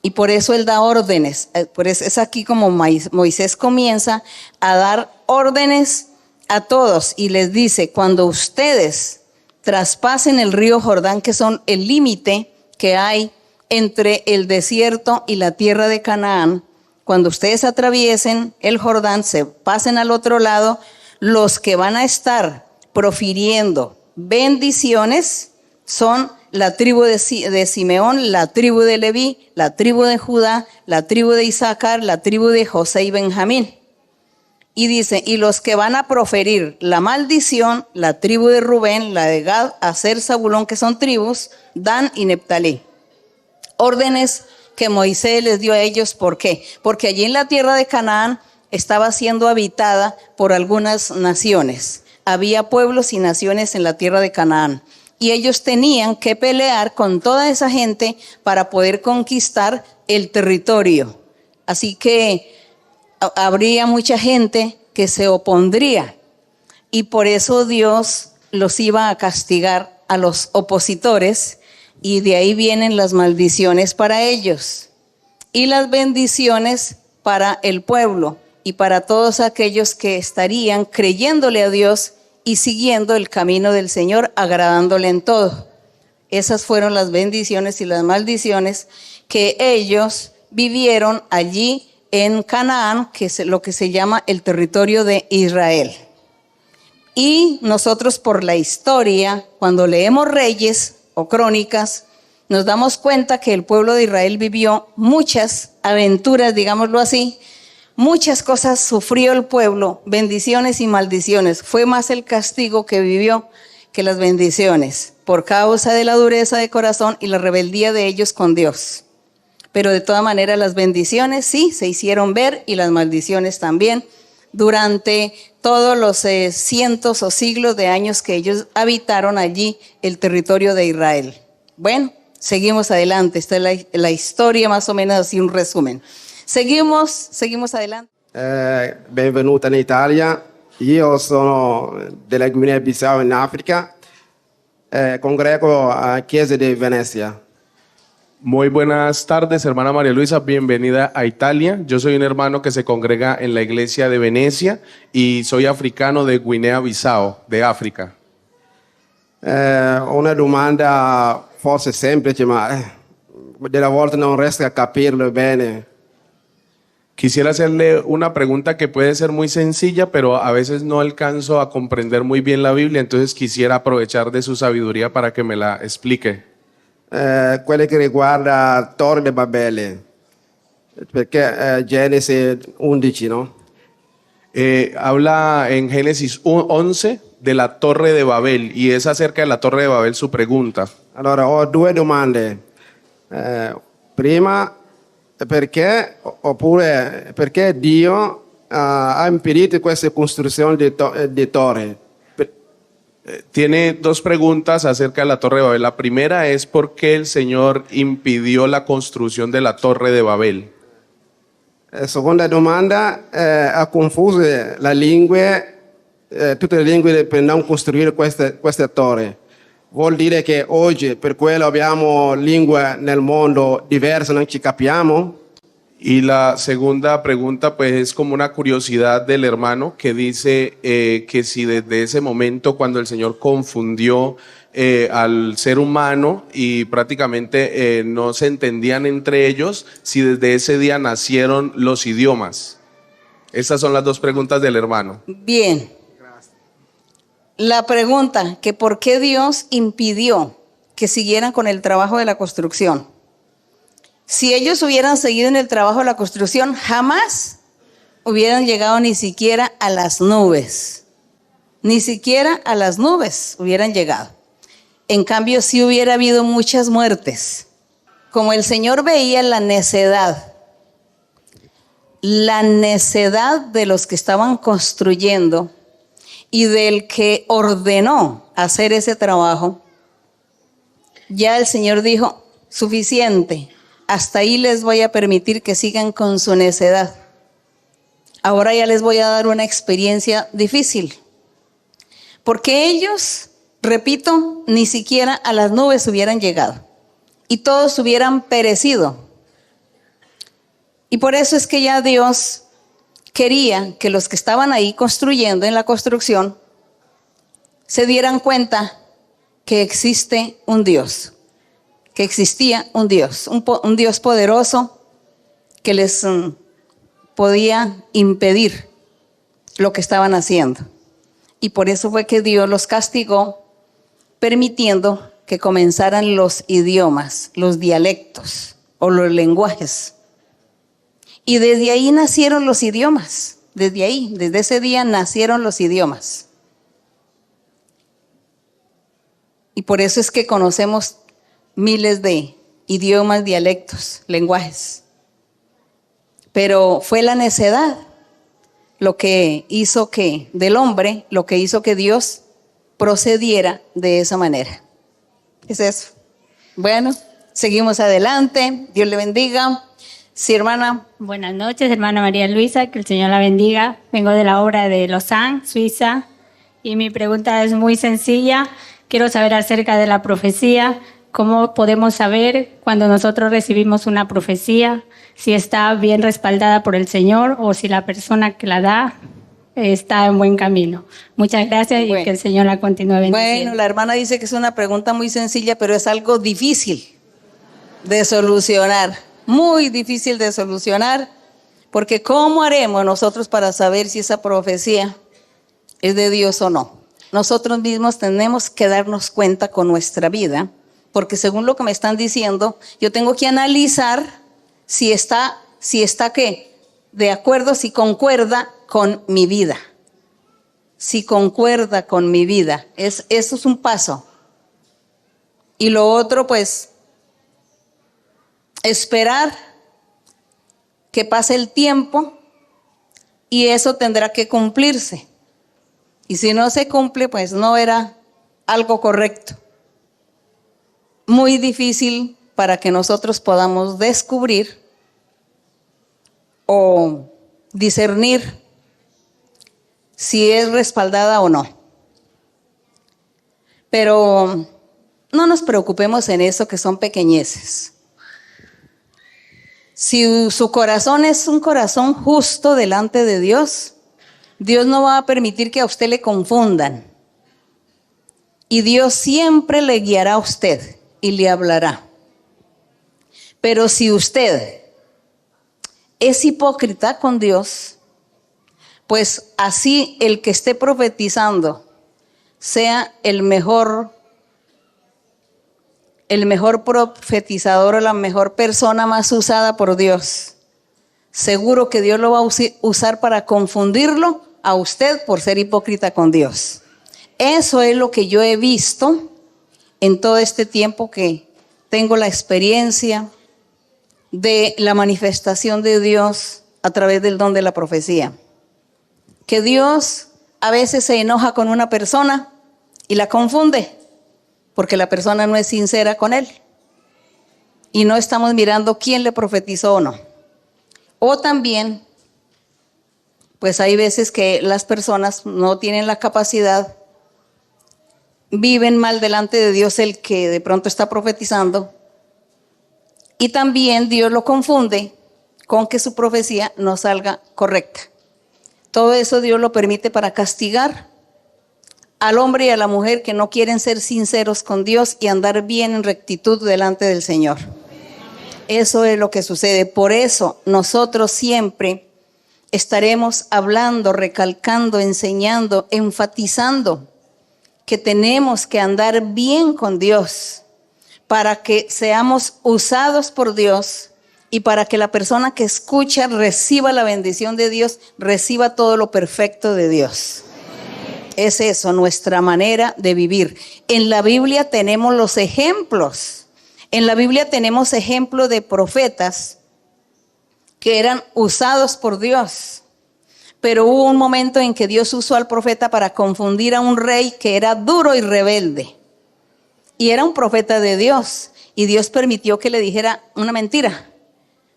[SPEAKER 1] Y por eso él da órdenes. Por eso es aquí como Moisés comienza a dar órdenes a todos y les dice, cuando ustedes traspasen el río Jordán, que son el límite que hay entre el desierto y la tierra de Canaán, cuando ustedes atraviesen el Jordán, se pasen al otro lado, los que van a estar profiriendo bendiciones son la tribu de Simeón, la tribu de Leví, la tribu de Judá, la tribu de Isaacar, la tribu de José y Benjamín. Y dice, y los que van a proferir la maldición, la tribu de Rubén, la de Gad, Aser, Zabulón, que son tribus, Dan y Neftalí. órdenes que Moisés les dio a ellos. ¿Por qué? Porque allí en la tierra de Canaán estaba siendo habitada por algunas naciones. Había pueblos y naciones en la tierra de Canaán. Y ellos tenían que pelear con toda esa gente para poder conquistar el territorio. Así que habría mucha gente que se opondría. Y por eso Dios los iba a castigar a los opositores. Y de ahí vienen las maldiciones para ellos. Y las bendiciones para el pueblo. Y para todos aquellos que estarían creyéndole a Dios y siguiendo el camino del Señor, agradándole en todo. Esas fueron las bendiciones y las maldiciones que ellos vivieron allí en Canaán, que es lo que se llama el territorio de Israel. Y nosotros por la historia, cuando leemos Reyes o Crónicas, nos damos cuenta que el pueblo de Israel vivió muchas aventuras, digámoslo así. Muchas cosas sufrió el pueblo, bendiciones y maldiciones. Fue más el castigo que vivió que las bendiciones, por causa de la dureza de corazón y la rebeldía de ellos con Dios. Pero de todas maneras las bendiciones sí se hicieron ver y las maldiciones también durante todos los cientos o siglos de años que ellos habitaron allí el territorio de Israel. Bueno, seguimos adelante. Esta es la historia más o menos así, un resumen. Seguimos adelante.
[SPEAKER 6] Benvenuta in Italia. Io sono della Guinea-Bissau in Africa. Congrego a Chiesa de Venecia.
[SPEAKER 7] Muy buenas tardes, hermana María Luisa, bienvenida a Italia. Yo soy un hermano que se congrega en la iglesia de Venecia y soy africano de Guinea-Bissau, de África.
[SPEAKER 6] Una domanda forse semplice, ma delle volte non riesco a capirlo bene.
[SPEAKER 7] Quisiera hacerle una pregunta que puede ser muy sencilla, pero a veces no alcanzo a comprender muy bien la Biblia, entonces quisiera aprovechar de su sabiduría para que me la explique.
[SPEAKER 6] Quelle che riguarda Torre di Babele, perché Genesi 11, no?
[SPEAKER 7] Habla en Génesis 11 de la Torre de Babel y es acerca de la Torre de Babel su pregunta.
[SPEAKER 6] Allora ho due domande. Prima, perché Dio ha impedito questa costruzione di torre?
[SPEAKER 7] Tiene dos preguntas acerca de la Torre de Babel. La primera es ¿por qué el Señor impidió la construcción de la Torre de Babel?
[SPEAKER 6] Seconda domanda, ha confuso la lingua, tutte le lingue per non costruire questa torre. Vuol dire che oggi per quello abbiamo lingue nel mondo diverse, non ci capiamo?
[SPEAKER 7] Y la segunda pregunta pues es como una curiosidad del hermano que dice que si desde ese momento cuando el Señor confundió al ser humano y prácticamente no se entendían entre ellos, si desde ese día nacieron los idiomas. Esas son las dos preguntas del hermano.
[SPEAKER 1] Bien. La pregunta, que por qué Dios impidió que siguieran con el trabajo de la construcción. Si ellos hubieran seguido en el trabajo de la construcción, jamás hubieran llegado ni siquiera a las nubes. Ni siquiera a las nubes hubieran llegado. En cambio, sí hubiera habido muchas muertes. Como el Señor veía la necedad de los que estaban construyendo y del que ordenó hacer ese trabajo, ya el Señor dijo, suficiente. Hasta ahí les voy a permitir que sigan con su necedad. Ahora ya les voy a dar una experiencia difícil. Porque ellos, repito, ni siquiera a las nubes hubieran llegado. Y todos hubieran perecido. Y por eso es que ya Dios quería que los que estaban ahí construyendo en la construcción se dieran cuenta que existe un Dios. Que existía un Dios poderoso que les podía impedir lo que estaban haciendo. Y por eso fue que Dios los castigó, permitiendo que comenzaran los idiomas, los dialectos o los lenguajes. Y desde ahí nacieron los idiomas, desde ese día nacieron los idiomas. Y por eso es que conocemos miles de idiomas, dialectos, lenguajes. Pero fue la necedad lo que hizo que, del hombre, lo que hizo que Dios procediera de esa manera. Es eso. Bueno, seguimos adelante. Dios le bendiga. Sí, hermana.
[SPEAKER 8] Buenas noches, hermana María Luisa, que el Señor la bendiga. Vengo de la obra de Lausanne, Suiza, y mi pregunta es muy sencilla. Quiero saber acerca de la profecía. ¿Cómo podemos saber cuando nosotros recibimos una profecía si está bien respaldada por el Señor o si la persona que la da está en buen camino? Muchas gracias y que el Señor la continúe bendiciendo.
[SPEAKER 1] Bueno, la hermana dice que es una pregunta muy sencilla, pero es algo difícil de solucionar, muy difícil de solucionar, porque ¿cómo haremos nosotros para saber si esa profecía es de Dios o no? Nosotros mismos tenemos que darnos cuenta con nuestra vida, porque según lo que me están diciendo, yo tengo que analizar si está ¿qué? De acuerdo, si concuerda con mi vida. Si concuerda con mi vida. Eso es un paso. Y lo otro, pues, esperar que pase el tiempo y eso tendrá que cumplirse. Y si no se cumple, pues no era algo correcto. Muy difícil para que nosotros podamos descubrir o discernir si es respaldada o no. Pero no nos preocupemos en eso, que son pequeñeces. Si su corazón es un corazón justo delante de Dios, Dios no va a permitir que a usted le confundan. Y Dios siempre le guiará a usted y le hablará. Pero si usted es hipócrita con Dios, pues así el que esté profetizando sea el mejor profetizador o la mejor persona más usada por Dios, seguro que Dios lo va a usar para confundirlo a usted por ser hipócrita con Dios. Eso es lo que yo he visto en todo este tiempo que tengo la experiencia de la manifestación de Dios a través del don de la profecía. Que Dios a veces se enoja con una persona y la confunde, porque la persona no es sincera con él. Y no estamos mirando quién le profetizó o no. O también, pues hay veces que las personas no tienen la capacidad, viven mal delante de Dios el que de pronto está profetizando, y también Dios lo confunde con que su profecía no salga correcta. Todo eso Dios lo permite para castigar al hombre y a la mujer que no quieren ser sinceros con Dios y andar bien en rectitud delante del Señor. Eso es lo que sucede. Por eso nosotros siempre estaremos hablando, recalcando, enseñando, enfatizando que tenemos que andar bien con Dios para que seamos usados por Dios y para que la persona que escucha reciba la bendición de Dios, reciba todo lo perfecto de Dios. Es eso, nuestra manera de vivir. En la Biblia tenemos los ejemplos. En la Biblia tenemos ejemplos de profetas que eran usados por Dios. Pero hubo un momento en que Dios usó al profeta para confundir a un rey que era duro y rebelde. Y era un profeta de Dios. Y Dios permitió que le dijera una mentira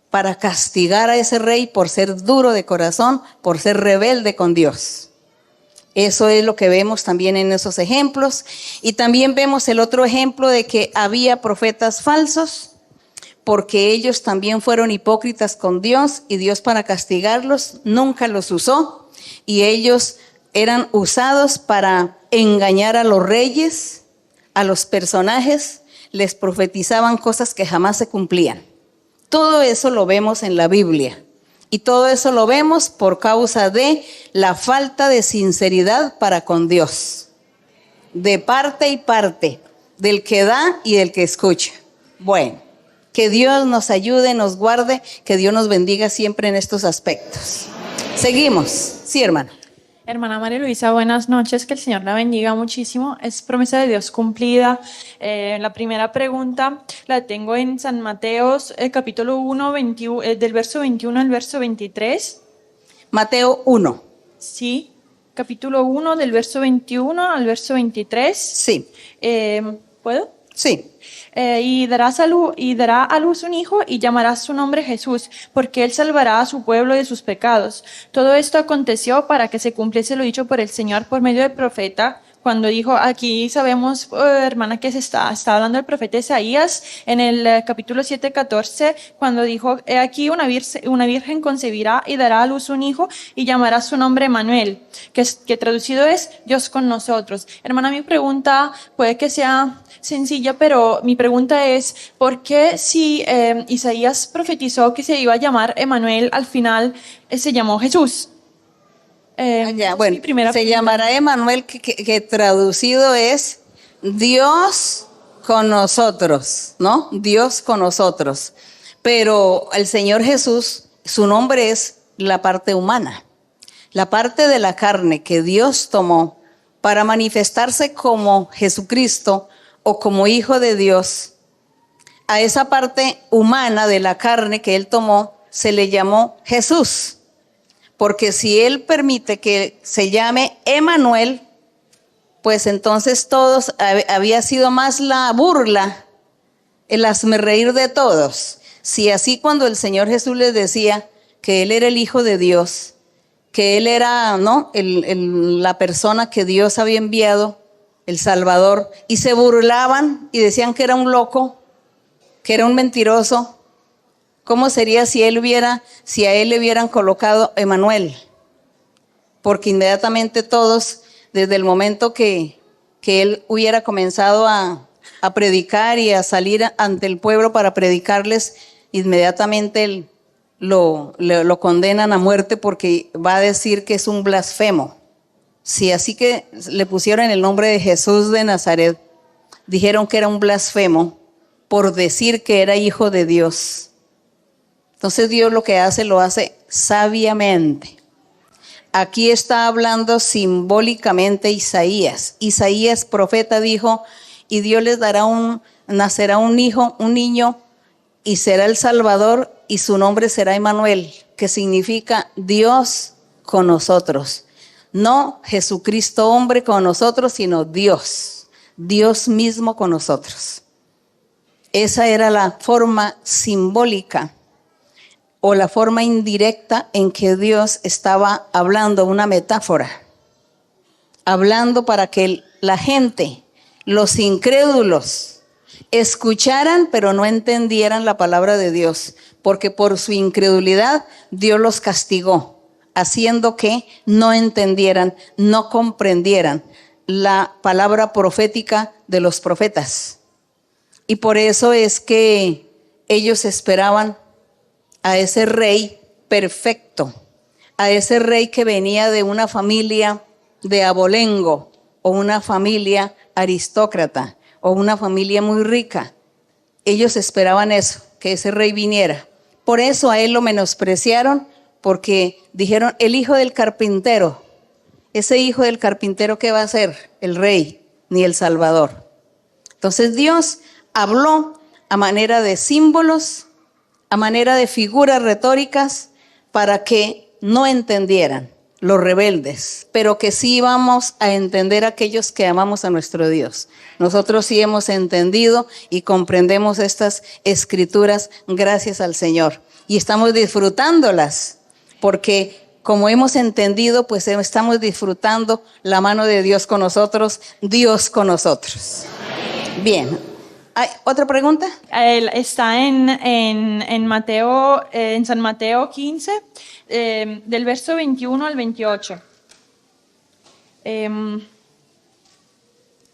[SPEAKER 1] para castigar a ese rey por ser duro de corazón, por ser rebelde con Dios. Eso es lo que vemos también en esos ejemplos. Y también vemos el otro ejemplo de que había profetas falsos, porque ellos también fueron hipócritas con Dios y Dios para castigarlos nunca los usó. Y ellos eran usados para engañar a los reyes, a los personajes, les profetizaban cosas que jamás se cumplían. Todo eso lo vemos en la Biblia. Y todo eso lo vemos por causa de la falta de sinceridad para con Dios. De parte y parte, del que da y del que escucha. Bueno, que Dios nos ayude, nos guarde, que Dios nos bendiga siempre en estos aspectos. Seguimos. Sí, hermano.
[SPEAKER 9] Hermana María Luisa, buenas noches, que el Señor la bendiga muchísimo. Es promesa de Dios cumplida. La primera pregunta la tengo en San Mateo, capítulo 1, del verso 21 al verso 23.
[SPEAKER 1] Mateo 1.
[SPEAKER 9] Sí, capítulo 1, del verso 21 al verso 23.
[SPEAKER 1] Sí.
[SPEAKER 9] ¿Puedo?
[SPEAKER 1] Sí.
[SPEAKER 9] Y dará a luz un hijo y llamará su nombre Jesús, porque él salvará a su pueblo de sus pecados. Todo esto aconteció para que se cumpliese lo dicho por el Señor por medio del profeta, cuando dijo, aquí sabemos, hermana, que se está hablando del profeta Isaías, en el capítulo 7:14, cuando dijo, he aquí una virgen concebirá y dará a luz un hijo y llamará su nombre Emmanuel, que traducido es Dios con nosotros. Hermana, mi pregunta puede que sea sencilla, pero mi pregunta es, ¿por qué si Isaías profetizó que se iba a llamar Emmanuel, al final se llamó Jesús?
[SPEAKER 1] Bueno, se llamará Emmanuel, que traducido es Dios con nosotros, ¿no? Dios con nosotros. Pero el Señor Jesús, su nombre es la parte humana, la parte de la carne que Dios tomó para manifestarse como Jesucristo o como Hijo de Dios. A esa parte humana de la carne que Él tomó se le llamó Jesús. Porque si Él permite que se llame Emmanuel, pues entonces todos, había sido más la burla, el hazmerreír de todos. Si así cuando el Señor Jesús les decía que Él era el Hijo de Dios, que Él era, ¿no?, la persona que Dios había enviado, el Salvador, y se burlaban y decían que era un loco, que era un mentiroso, ¿cómo sería si a él le hubieran colocado Emmanuel? Porque inmediatamente todos, desde el momento que él hubiera comenzado a predicar y a salir ante el pueblo para predicarles, inmediatamente lo condenan a muerte porque va a decir que es un blasfemo. Si así que le pusieron el nombre de Jesús de Nazaret, dijeron que era un blasfemo por decir que era hijo de Dios. Entonces Dios lo que hace, lo hace sabiamente. Aquí está hablando simbólicamente Isaías. Isaías, profeta, dijo, y Dios les nacerá un hijo, un niño, y será el Salvador, y su nombre será Emmanuel, que significa Dios con nosotros. No Jesucristo hombre con nosotros, sino Dios. Dios mismo con nosotros. Esa era la forma simbólica o la forma indirecta en que Dios estaba hablando, una metáfora, hablando para que la gente, los incrédulos, escucharan pero no entendieran la palabra de Dios, porque por su incredulidad Dios los castigó, haciendo que no entendieran, no comprendieran la palabra profética de los profetas. Y por eso es que ellos esperaban a ese rey perfecto, a ese rey que venía de una familia de abolengo o una familia aristócrata o una familia muy rica. Ellos esperaban eso, que ese rey viniera. Por eso a él lo menospreciaron, porque dijeron, el hijo del carpintero. Ese hijo del carpintero, ¿qué va a ser? El rey, ni el Salvador. Entonces Dios habló a manera de símbolos, a manera de figuras retóricas, para que no entendieran los rebeldes, pero que sí íbamos a entender aquellos que amamos a nuestro Dios. Nosotros sí hemos entendido y comprendemos estas escrituras gracias al Señor. Y estamos disfrutándolas, porque como hemos entendido, pues estamos disfrutando la mano de Dios con nosotros, Dios con nosotros. Bien. ¿Hay otra pregunta?
[SPEAKER 9] Está en Mateo, en San Mateo 15, del verso 21 al 28.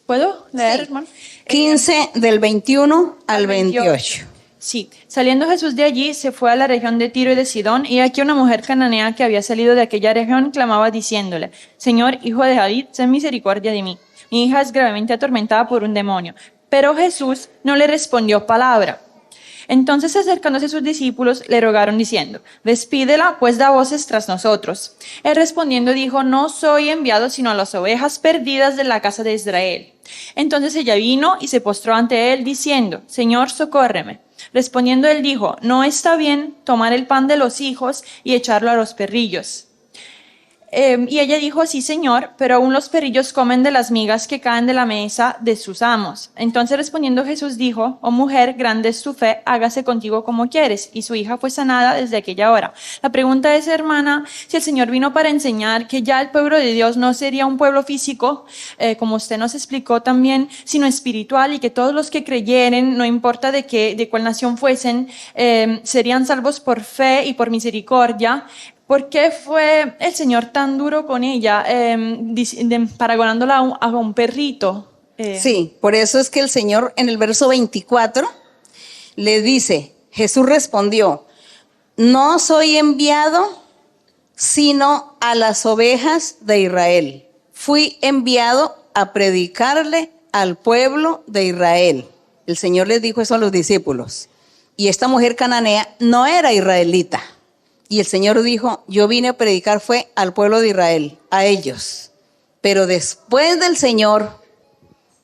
[SPEAKER 9] ¿Puedo leer, sí, hermano?
[SPEAKER 1] 15 del 21 al 28.
[SPEAKER 9] Sí, saliendo Jesús de allí, se fue a la región de Tiro y de Sidón, y aquí una mujer cananea que había salido de aquella región clamaba diciéndole, Señor, hijo de David, ten misericordia de mí. Mi hija es gravemente atormentada por un demonio. Pero Jesús no le respondió palabra. Entonces, acercándose a sus discípulos, le rogaron diciendo: despídela, pues da voces tras nosotros. Él respondiendo dijo: no soy enviado sino a las ovejas perdidas de la casa de Israel. Entonces ella vino y se postró ante él diciendo: Señor, socórreme. Respondiendo él dijo: no está bien tomar el pan de los hijos y echarlo a los perrillos. Y ella dijo: sí, Señor, pero aún los perrillos comen de las migas que caen de la mesa de sus amos. Entonces respondiendo Jesús dijo: oh mujer, grande es tu fe, hágase contigo como quieres. Y su hija fue sanada desde aquella hora. La pregunta es, hermana, si el Señor vino para enseñar que ya el pueblo de Dios no sería un pueblo físico, como usted nos explicó también, sino espiritual, y que todos los que creyeren, no importa de cuál nación fuesen, serían salvos por fe y por misericordia. ¿Por qué fue el Señor tan duro con ella, paragonándola a un perrito?
[SPEAKER 1] Sí, por eso es que el Señor en el verso 24 le dice, Jesús respondió: no soy enviado sino a las ovejas de Israel. Fui enviado a predicarle al pueblo de Israel. El Señor les dijo eso a los discípulos. Y esta mujer cananea no era israelita. Y el Señor dijo: yo vine a predicar fue al pueblo de Israel, a ellos. Pero después del Señor,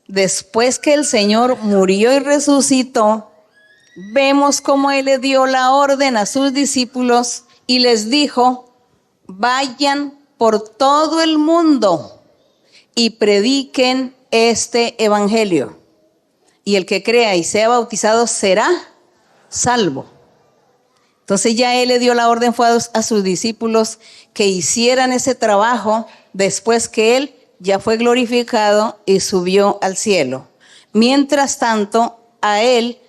[SPEAKER 1] después que el Señor murió y resucitó, vemos cómo Él le dio la orden a sus discípulos y les dijo: vayan por todo el mundo y prediquen este evangelio. Y el que crea y sea bautizado será salvo. Entonces ya Él le dio la orden fue a sus discípulos que hicieran ese trabajo después que Él ya fue glorificado y subió al cielo. Mientras tanto, a Él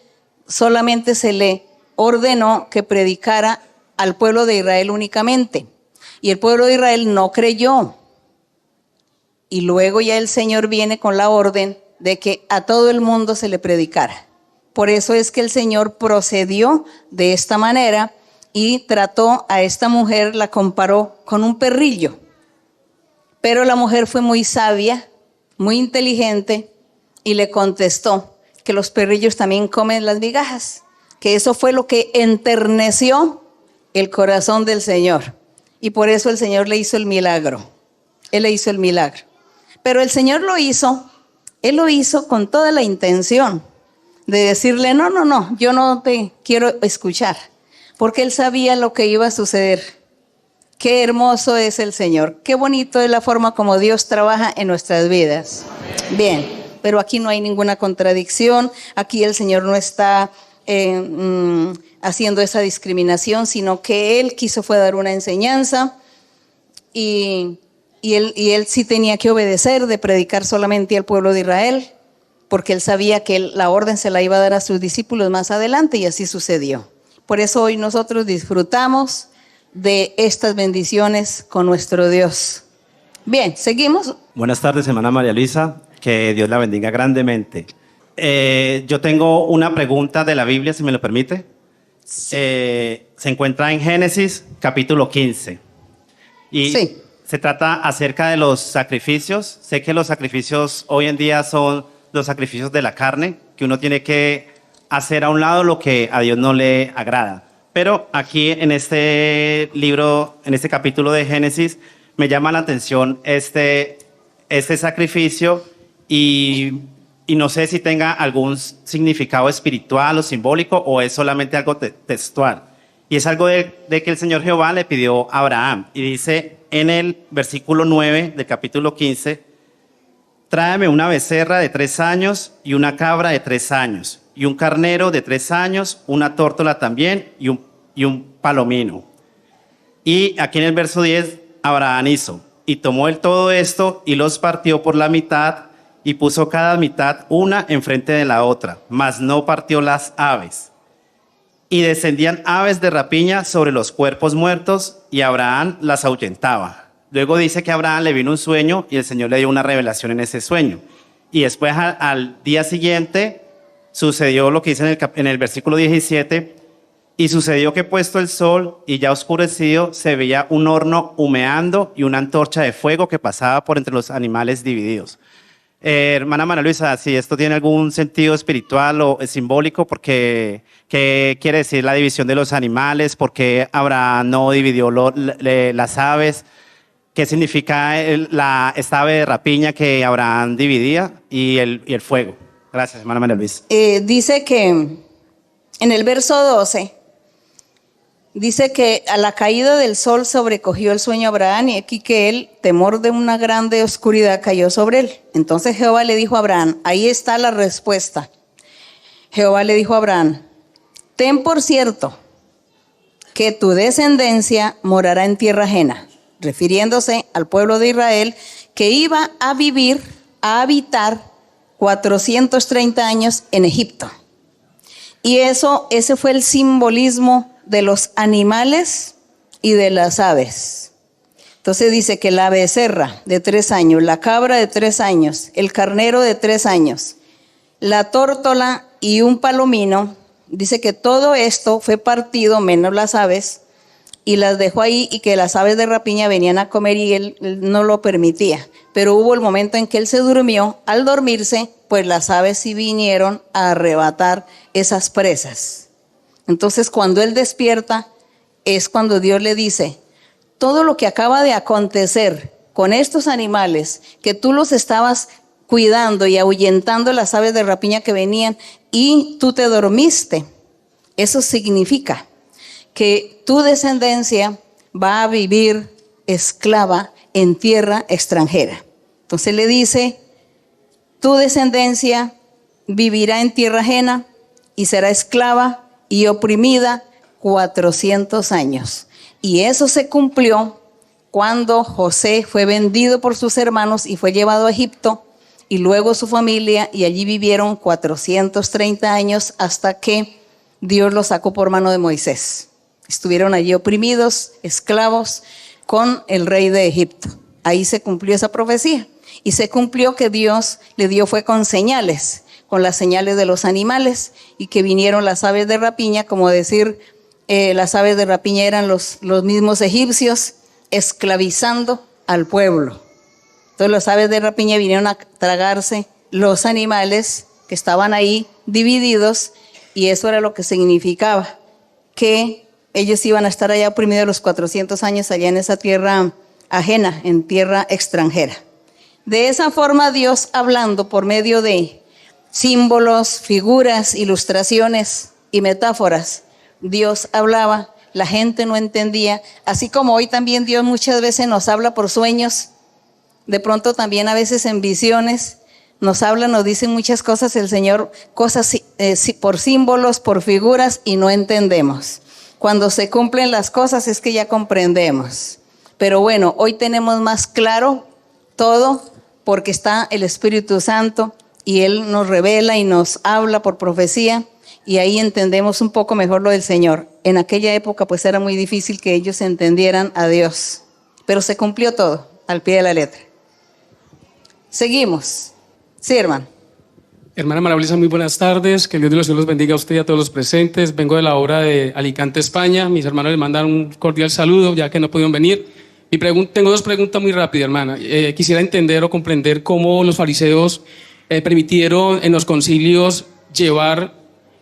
[SPEAKER 1] solamente se le ordenó que predicara al pueblo de Israel únicamente. Y el pueblo de Israel no creyó. Y luego ya el Señor viene con la orden de que a todo el mundo se le predicara. Por eso es que el Señor procedió de esta manera y trató a esta mujer, la comparó con un perrillo. Pero la mujer fue muy sabia, muy inteligente y le contestó que los perrillos también comen las migajas, que eso fue lo que enterneció el corazón del Señor. Y por eso el Señor le hizo el milagro. Él le hizo el milagro. Pero el Señor Él lo hizo con toda la intención de decirle: no, yo no te quiero escuchar, porque Él sabía lo que iba a suceder. Qué hermoso es el Señor, qué bonito es la forma como Dios trabaja en nuestras vidas. Bien, pero aquí no hay ninguna contradicción, aquí el Señor no está haciendo esa discriminación, sino que Él quiso fue dar una enseñanza y él sí tenía que obedecer de predicar solamente al pueblo de Israel, porque Él sabía que la orden se la iba a dar a sus discípulos más adelante, y así sucedió. Por eso hoy nosotros disfrutamos de estas bendiciones con nuestro Dios. Bien, seguimos.
[SPEAKER 10] Buenas tardes, hermana María Luisa, que Dios la bendiga grandemente. Yo tengo una pregunta de la Biblia, si me lo permite. Se encuentra en Génesis, capítulo 15. Y sí. Se trata acerca de los sacrificios. Sé que los sacrificios hoy en día son los sacrificios de la carne, que uno tiene que hacer a un lado lo que a Dios no le agrada. Pero aquí en este libro, en este capítulo de Génesis, me llama la atención este sacrificio y no sé si tenga algún significado espiritual o simbólico o es solamente algo textual. Y es algo de que el Señor Jehová le pidió a Abraham. Y dice en el versículo 9 del capítulo 15: tráeme una becerra de 3 años y una cabra de 3 años, y un carnero de 3 años, una tórtola también y un palomino. Y aquí en el verso 10, Abraham hizo, y tomó él todo esto y los partió por la mitad, y puso cada mitad una enfrente de la otra, mas no partió las aves. Y descendían aves de rapiña sobre los cuerpos muertos, y Abraham las ahuyentaba. Luego dice que a Abraham le vino un sueño y el Señor le dio una revelación en ese sueño. Y después al día siguiente sucedió lo que dice en el versículo 17: y sucedió que puesto el sol y ya oscurecido, se veía un horno humeando y una antorcha de fuego que pasaba por entre los animales divididos. Hermana María Luisa, si esto tiene algún sentido espiritual o simbólico, porque ¿qué quiere decir la división de los animales? ¿Por qué Abraham no dividió las aves? ¿Qué significa esta ave de rapiña que Abraham dividía y el fuego? Gracias, hermana María Luisa.
[SPEAKER 1] Dice que en el verso 12, dice que a la caída del sol sobrecogió el sueño a Abraham y aquí que el temor de una grande oscuridad cayó sobre él. Entonces Jehová le dijo a Abraham, ahí está la respuesta. Jehová le dijo a Abraham, ten por cierto que tu descendencia morará en tierra ajena, refiriéndose al pueblo de Israel que iba a habitar 430 años en Egipto. Y ese fue el simbolismo de los animales y de las aves. Entonces dice que la becerra de 3 años, la cabra de 3 años, el carnero de 3 años, la tórtola y un palomino, dice que todo esto fue partido menos las aves y las dejó ahí y que las aves de rapiña venían a comer y él no lo permitía. Pero hubo el momento en que él se durmió, al dormirse, pues las aves sí vinieron a arrebatar esas presas. Entonces, cuando él despierta, es cuando Dios le dice, todo lo que acaba de acontecer con estos animales, que tú los estabas cuidando y ahuyentando las aves de rapiña que venían y tú te dormiste, eso significa que tu descendencia va a vivir esclava en tierra extranjera. Entonces le dice, tu descendencia vivirá en tierra ajena y será esclava y oprimida 400 años. Y eso se cumplió cuando José fue vendido por sus hermanos y fue llevado a Egipto y luego su familia y allí vivieron 430 años hasta que Dios los sacó por mano de Moisés. Estuvieron allí oprimidos, esclavos con el rey de Egipto. Ahí se cumplió esa profecía y se cumplió que Dios le dio fue con señales, con las señales de los animales y que vinieron las aves de rapiña, como decir, las aves de rapiña eran los mismos egipcios esclavizando al pueblo. Entonces las aves de rapiña vinieron a tragarse los animales que estaban ahí divididos y eso era lo que significaba, que ellos iban a estar allá oprimidos los 400 años allá en esa tierra ajena, en tierra extranjera. De esa forma Dios hablando por medio de símbolos, figuras, ilustraciones y metáforas, Dios hablaba, la gente no entendía, así como hoy también Dios muchas veces nos habla por sueños, de pronto también a veces en visiones, nos habla, nos dice muchas cosas el Señor, cosas por símbolos, por figuras y no entendemos. Cuando se cumplen las cosas es que ya comprendemos. Pero bueno, hoy tenemos más claro todo porque está el Espíritu Santo y Él nos revela y nos habla por profecía y ahí entendemos un poco mejor lo del Señor. En aquella época pues era muy difícil que ellos entendieran a Dios, pero se cumplió todo al pie de la letra. Seguimos. Sí, hermano.
[SPEAKER 11] Hermana María Luisa, muy buenas tardes. Que el Dios de los cielos bendiga a usted y a todos los presentes. Vengo de la obra de Alicante, España. Mis hermanos les mandan un cordial saludo, ya que no pudieron venir. Tengo 2 preguntas muy rápidas, hermana. Quisiera entender o comprender cómo los fariseos permitieron en los concilios llevar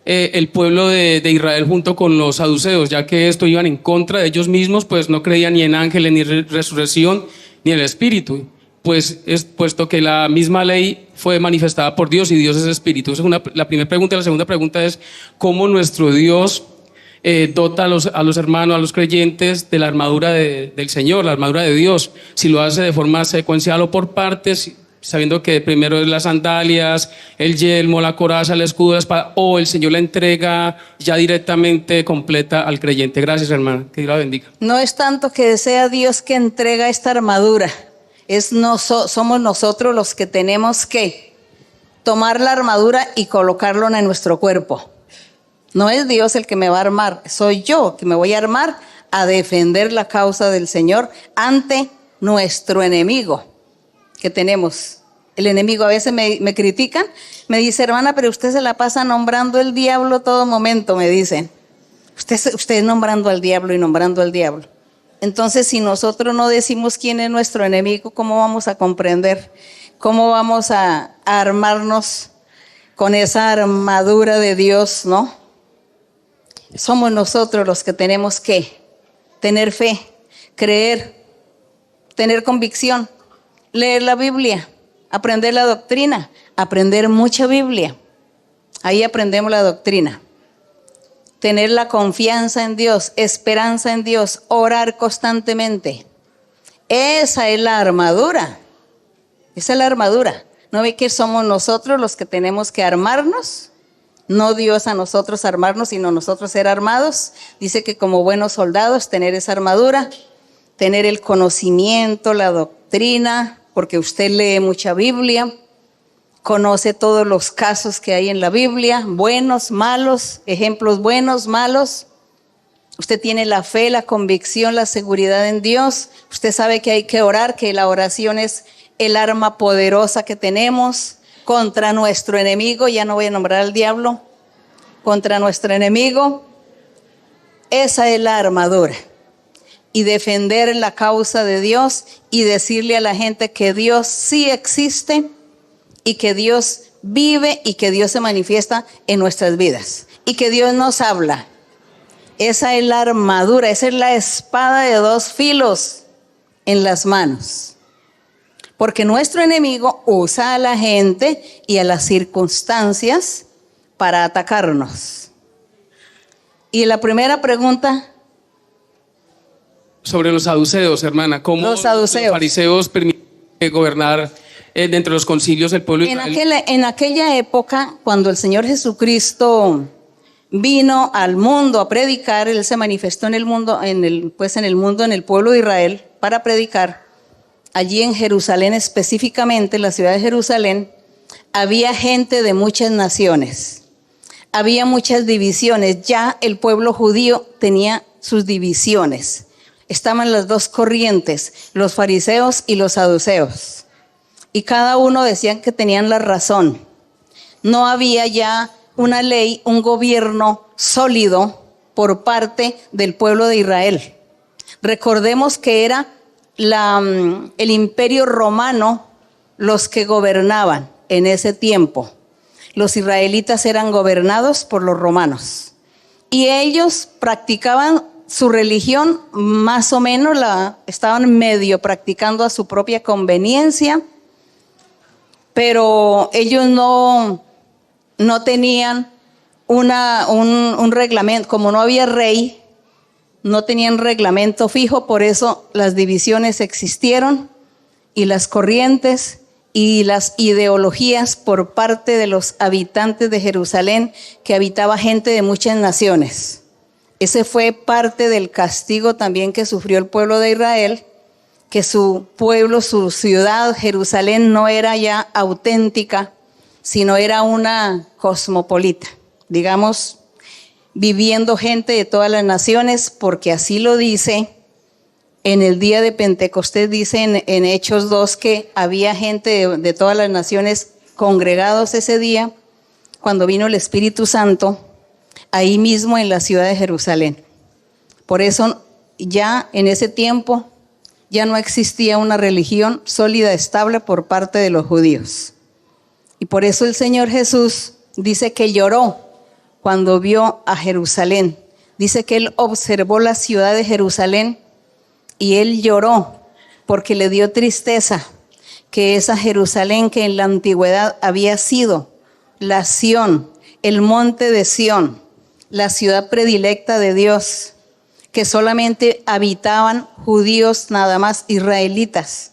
[SPEAKER 11] el pueblo de Israel junto con los saduceos, ya que esto iban en contra de ellos mismos, pues no creían ni en ángeles, ni resurrección, ni en el Espíritu. Pues puesto que la misma ley fue manifestada por Dios y Dios es espíritu. Esa es la primera pregunta. La segunda pregunta es cómo nuestro Dios dota a los hermanos, a los creyentes de la armadura del Señor, la armadura de Dios, si lo hace de forma secuencial o por partes, sabiendo que primero es las sandalias, el yelmo, la coraza, el escudo, la espada, o el Señor la entrega ya directamente completa al creyente. Gracias, hermana, que Dios la bendiga.
[SPEAKER 1] No es tanto que sea Dios que entrega esta armadura, somos nosotros los que tenemos que tomar la armadura y colocarlo en nuestro cuerpo. No es Dios el que me va a armar, soy yo que me voy a armar a defender la causa del Señor ante nuestro enemigo que tenemos. El enemigo a veces me critican, me dice, hermana, pero usted se la pasa nombrando el diablo todo momento, me dicen. Usted nombrando al diablo y nombrando al diablo. Entonces, si nosotros no decimos quién es nuestro enemigo, ¿cómo vamos a comprender ¿Cómo vamos a armarnos con esa armadura de Dios, no? Somos nosotros los que tenemos que tener fe, creer, tener convicción, leer la Biblia, aprender la doctrina, aprender mucha Biblia. Ahí aprendemos la doctrina. Tener la confianza en Dios, esperanza en Dios, orar constantemente. Esa es la armadura. Esa es la armadura. ¿No ve que somos nosotros los que tenemos que armarnos? No Dios a nosotros armarnos, sino nosotros ser armados. Dice que como buenos soldados tener esa armadura, tener el conocimiento, la doctrina, porque usted lee mucha Biblia, conoce todos los casos que hay en la Biblia, buenos, malos, ejemplos buenos, malos. Usted tiene la fe, la convicción, la seguridad en Dios. Usted sabe que hay que orar, que la oración es el arma poderosa que tenemos contra nuestro enemigo. Ya no voy a nombrar al diablo. Contra nuestro enemigo. Esa es la armadura. Y defender la causa de Dios y decirle a la gente que Dios sí existe y que Dios vive y que Dios se manifiesta en nuestras vidas. Y que Dios nos habla. Esa es la armadura, esa es la espada de dos filos en las manos. Porque nuestro enemigo usa a la gente y a las circunstancias para atacarnos. Y la primera pregunta.
[SPEAKER 11] Sobre los saduceos, hermana. ¿Cómo
[SPEAKER 1] los saduceos,
[SPEAKER 11] los fariseos permiten gobernar dentro de los concilios del pueblo de Israel?
[SPEAKER 1] En aquella época, cuando el Señor Jesucristo vino al mundo a predicar, Él se manifestó en el mundo, en el pueblo de Israel, para predicar. Allí en Jerusalén, específicamente en la ciudad de Jerusalén, había gente de muchas naciones. Había muchas divisiones. Ya el pueblo judío tenía sus divisiones. Estaban las dos corrientes, los fariseos y los saduceos. Y cada uno decían que tenían la razón. No había ya una ley, un gobierno sólido por parte del pueblo de Israel. Recordemos que era el imperio romano los que gobernaban en ese tiempo. Los israelitas eran gobernados por los romanos y ellos practicaban su religión, más o menos estaban medio practicando a su propia conveniencia, pero ellos no tenían un reglamento. Como no había rey, no tenían reglamento fijo, por eso las divisiones existieron y las corrientes y las ideologías por parte de los habitantes de Jerusalén, que habitaba gente de muchas naciones. Ese fue parte del castigo también que sufrió el pueblo de Israel, que su pueblo, su ciudad, Jerusalén, no era ya auténtica, sino era una cosmopolita, digamos, viviendo gente de todas las naciones, porque así lo dice en el día de Pentecostés, dice en Hechos 2 que había gente de todas las naciones congregados ese día, cuando vino el Espíritu Santo, ahí mismo en la ciudad de Jerusalén. Por eso ya en ese tiempo ya no existía una religión sólida, estable por parte de los judíos. Y por eso el Señor Jesús dice que lloró cuando vio a Jerusalén. Dice que Él observó la ciudad de Jerusalén y Él lloró porque le dio tristeza que esa Jerusalén que en la antigüedad había sido la Sión, el monte de Sión, la ciudad predilecta de Dios, que solamente habitaban judíos nada más, israelitas.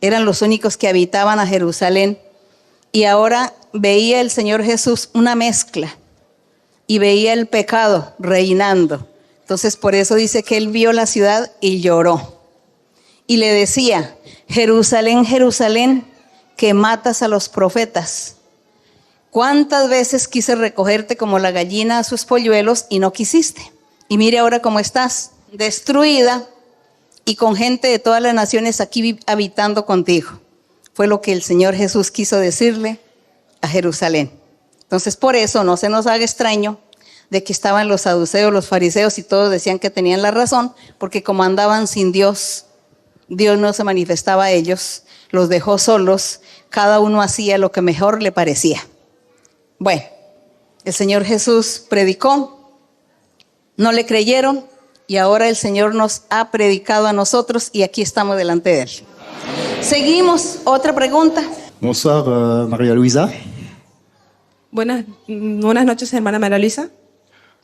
[SPEAKER 1] Eran los únicos que habitaban a Jerusalén. Y ahora veía el Señor Jesús una mezcla y veía el pecado reinando. Entonces por eso dice que Él vio la ciudad y lloró. Y le decía: Jerusalén, Jerusalén, que matas a los profetas. ¿Cuántas veces quise recogerte como la gallina a sus polluelos y no quisiste? Y mire ahora cómo estás, destruida y con gente de todas las naciones aquí habitando contigo. Fue lo que el Señor Jesús quiso decirle a Jerusalén. Entonces por eso no se nos haga extraño de que estaban los saduceos, los fariseos y todos decían que tenían la razón, porque como andaban sin Dios, Dios no se manifestaba a ellos, los dejó solos, cada uno hacía lo que mejor le parecía. Bueno, el Señor Jesús predicó, no le creyeron y ahora el Señor nos ha predicado a nosotros y aquí estamos delante de Él. Seguimos, otra pregunta.
[SPEAKER 12] Bonsoir, María Luisa.
[SPEAKER 13] Buenas noches, hermana María Luisa.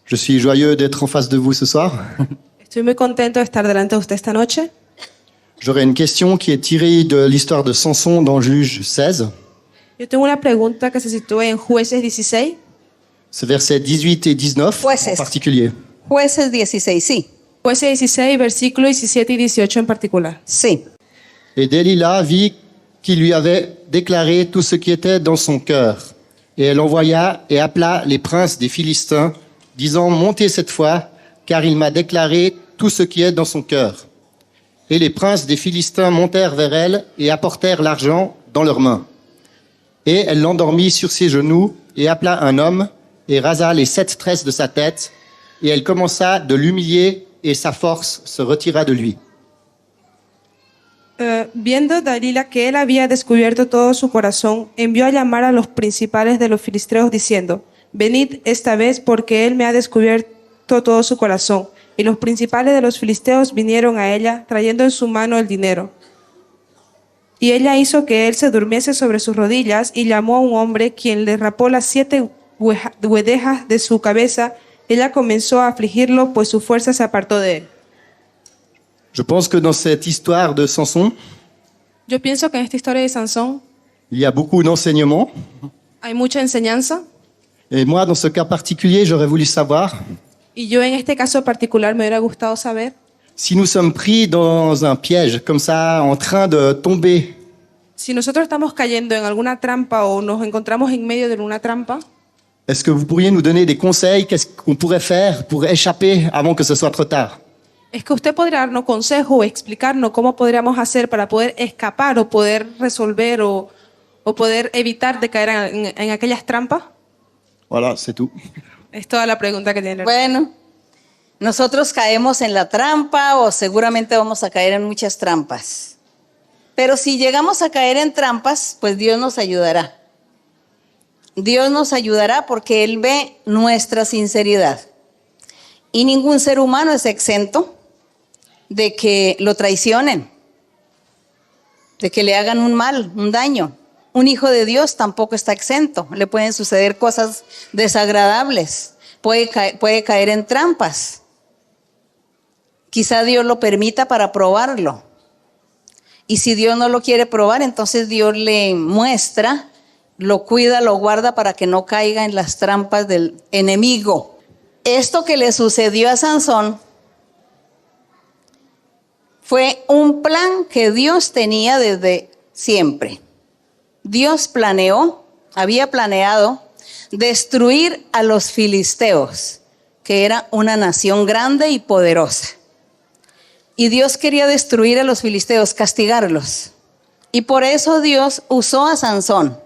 [SPEAKER 12] Je suis joyeux d'être en face de vous ce soir.
[SPEAKER 13] Estoy muy contento de estar delante de usted esta noche.
[SPEAKER 12] J'aurais une question qui est tirée de l'histoire de Samson dans Juge 16.
[SPEAKER 13] Yo tengo una pregunta que se sitúa en Jueces 16.
[SPEAKER 12] C'est versets 18 et 19
[SPEAKER 1] Jueces.
[SPEAKER 12] en particulier.
[SPEAKER 1] Jueces 16, sí.
[SPEAKER 13] Jueces 16, versículos 17 y 18 en particular.
[SPEAKER 1] Sí.
[SPEAKER 12] Et Delilah vit qu'il lui avait déclaré tout ce qui était dans son cœur. Et elle envoya et appela les princes des Philistins, disant, montez cette fois, car il m'a déclaré tout ce qui est dans son cœur. Et les princes des Philistins montèrent vers elle et apportèrent l'argent dans leurs mains. Et elle l'endormit sur ses genoux et appela un homme et rasa les 7 tresses de sa tête. Et elle commença de l'humilier et sa force se retira de lui.
[SPEAKER 13] Viendo Dalila que él había descubierto todo su corazón, envió a llamar a los principales de los filisteos diciendo, venid esta vez porque él me ha descubierto todo su corazón. Y los principales de los filisteos vinieron a ella trayendo en su mano el dinero. Y ella hizo que él se durmiese sobre sus rodillas y llamó a un hombre quien le rapó las 7 huedejas de su cabeza. Ella comenzó a afligirlo pues su fuerza se apartó de él.
[SPEAKER 12] Je pense que dans cette histoire de Samson,
[SPEAKER 13] Yo pienso que en esta historia de Sansón
[SPEAKER 12] il y a beaucoup d'enseignements.
[SPEAKER 13] hay mucha enseñanza.
[SPEAKER 12] Et moi, dans ce cas particulier, j'aurais voulu savoir
[SPEAKER 13] Y yo en este caso particular me hubiera gustado saber
[SPEAKER 12] si nous sommes pris dans un piège, comme ça, en train de tomber.
[SPEAKER 13] si nosotros estamos cayendo en alguna trampa o nos encontramos en medio de una trampa.
[SPEAKER 12] Est-ce que vous pourriez nous donner des conseils? Qu'est-ce qu'on pourrait faire pour échapper avant que ce soit trop tard?
[SPEAKER 13] Es que usted podría darnos consejos o explicarnos cómo podríamos hacer para poder escapar o poder resolver o poder evitar de caer en aquellas trampas.
[SPEAKER 12] Voilà, c'est tout.
[SPEAKER 13] Es toda la pregunta que tiene.
[SPEAKER 1] Bueno, nosotros caemos en la trampa o seguramente vamos a caer en muchas trampas. Pero si llegamos a caer en trampas, pues Dios nos ayudará. Dios nos ayudará porque Él ve nuestra sinceridad. Y ningún ser humano es exento de que lo traicionen, de que le hagan un mal, un daño. Un hijo de Dios tampoco está exento. Le pueden suceder cosas desagradables. Puede caer en trampas. Quizá Dios lo permita para probarlo. Y si Dios no lo quiere probar, entonces Dios le muestra, lo cuida, lo guarda para que no caiga en las trampas del enemigo. Esto que le sucedió a Sansón fue un plan que Dios tenía desde siempre. Dios había planeado destruir a los filisteos, que era una nación grande y poderosa. Y Dios quería destruir a los filisteos, castigarlos. Y por eso Dios usó a Sansón.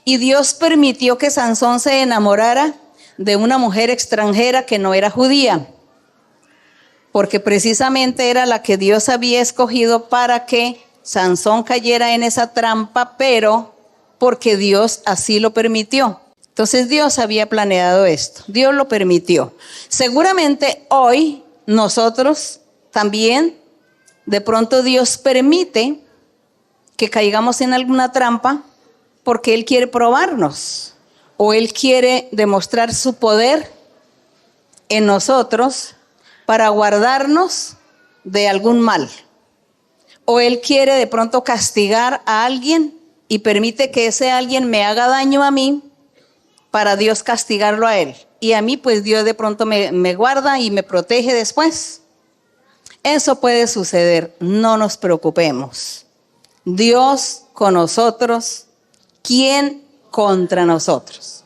[SPEAKER 1] Y Dios permitió que Sansón se enamorara de una mujer extranjera que no era judía, porque precisamente era la que Dios había escogido para que Sansón cayera en esa trampa, pero porque Dios así lo permitió. Entonces Dios había planeado esto, Dios lo permitió. Seguramente hoy nosotros también, de pronto Dios permite que caigamos en alguna trampa porque Él quiere probarnos o Él quiere demostrar su poder en nosotros para guardarnos de algún mal. O Él quiere de pronto castigar a alguien y permite que ese alguien me haga daño a mí para Dios castigarlo a él. Y a mí pues Dios de pronto me guarda y me protege después. Eso puede suceder, no nos preocupemos. Dios con nosotros, ¿quién contra nosotros?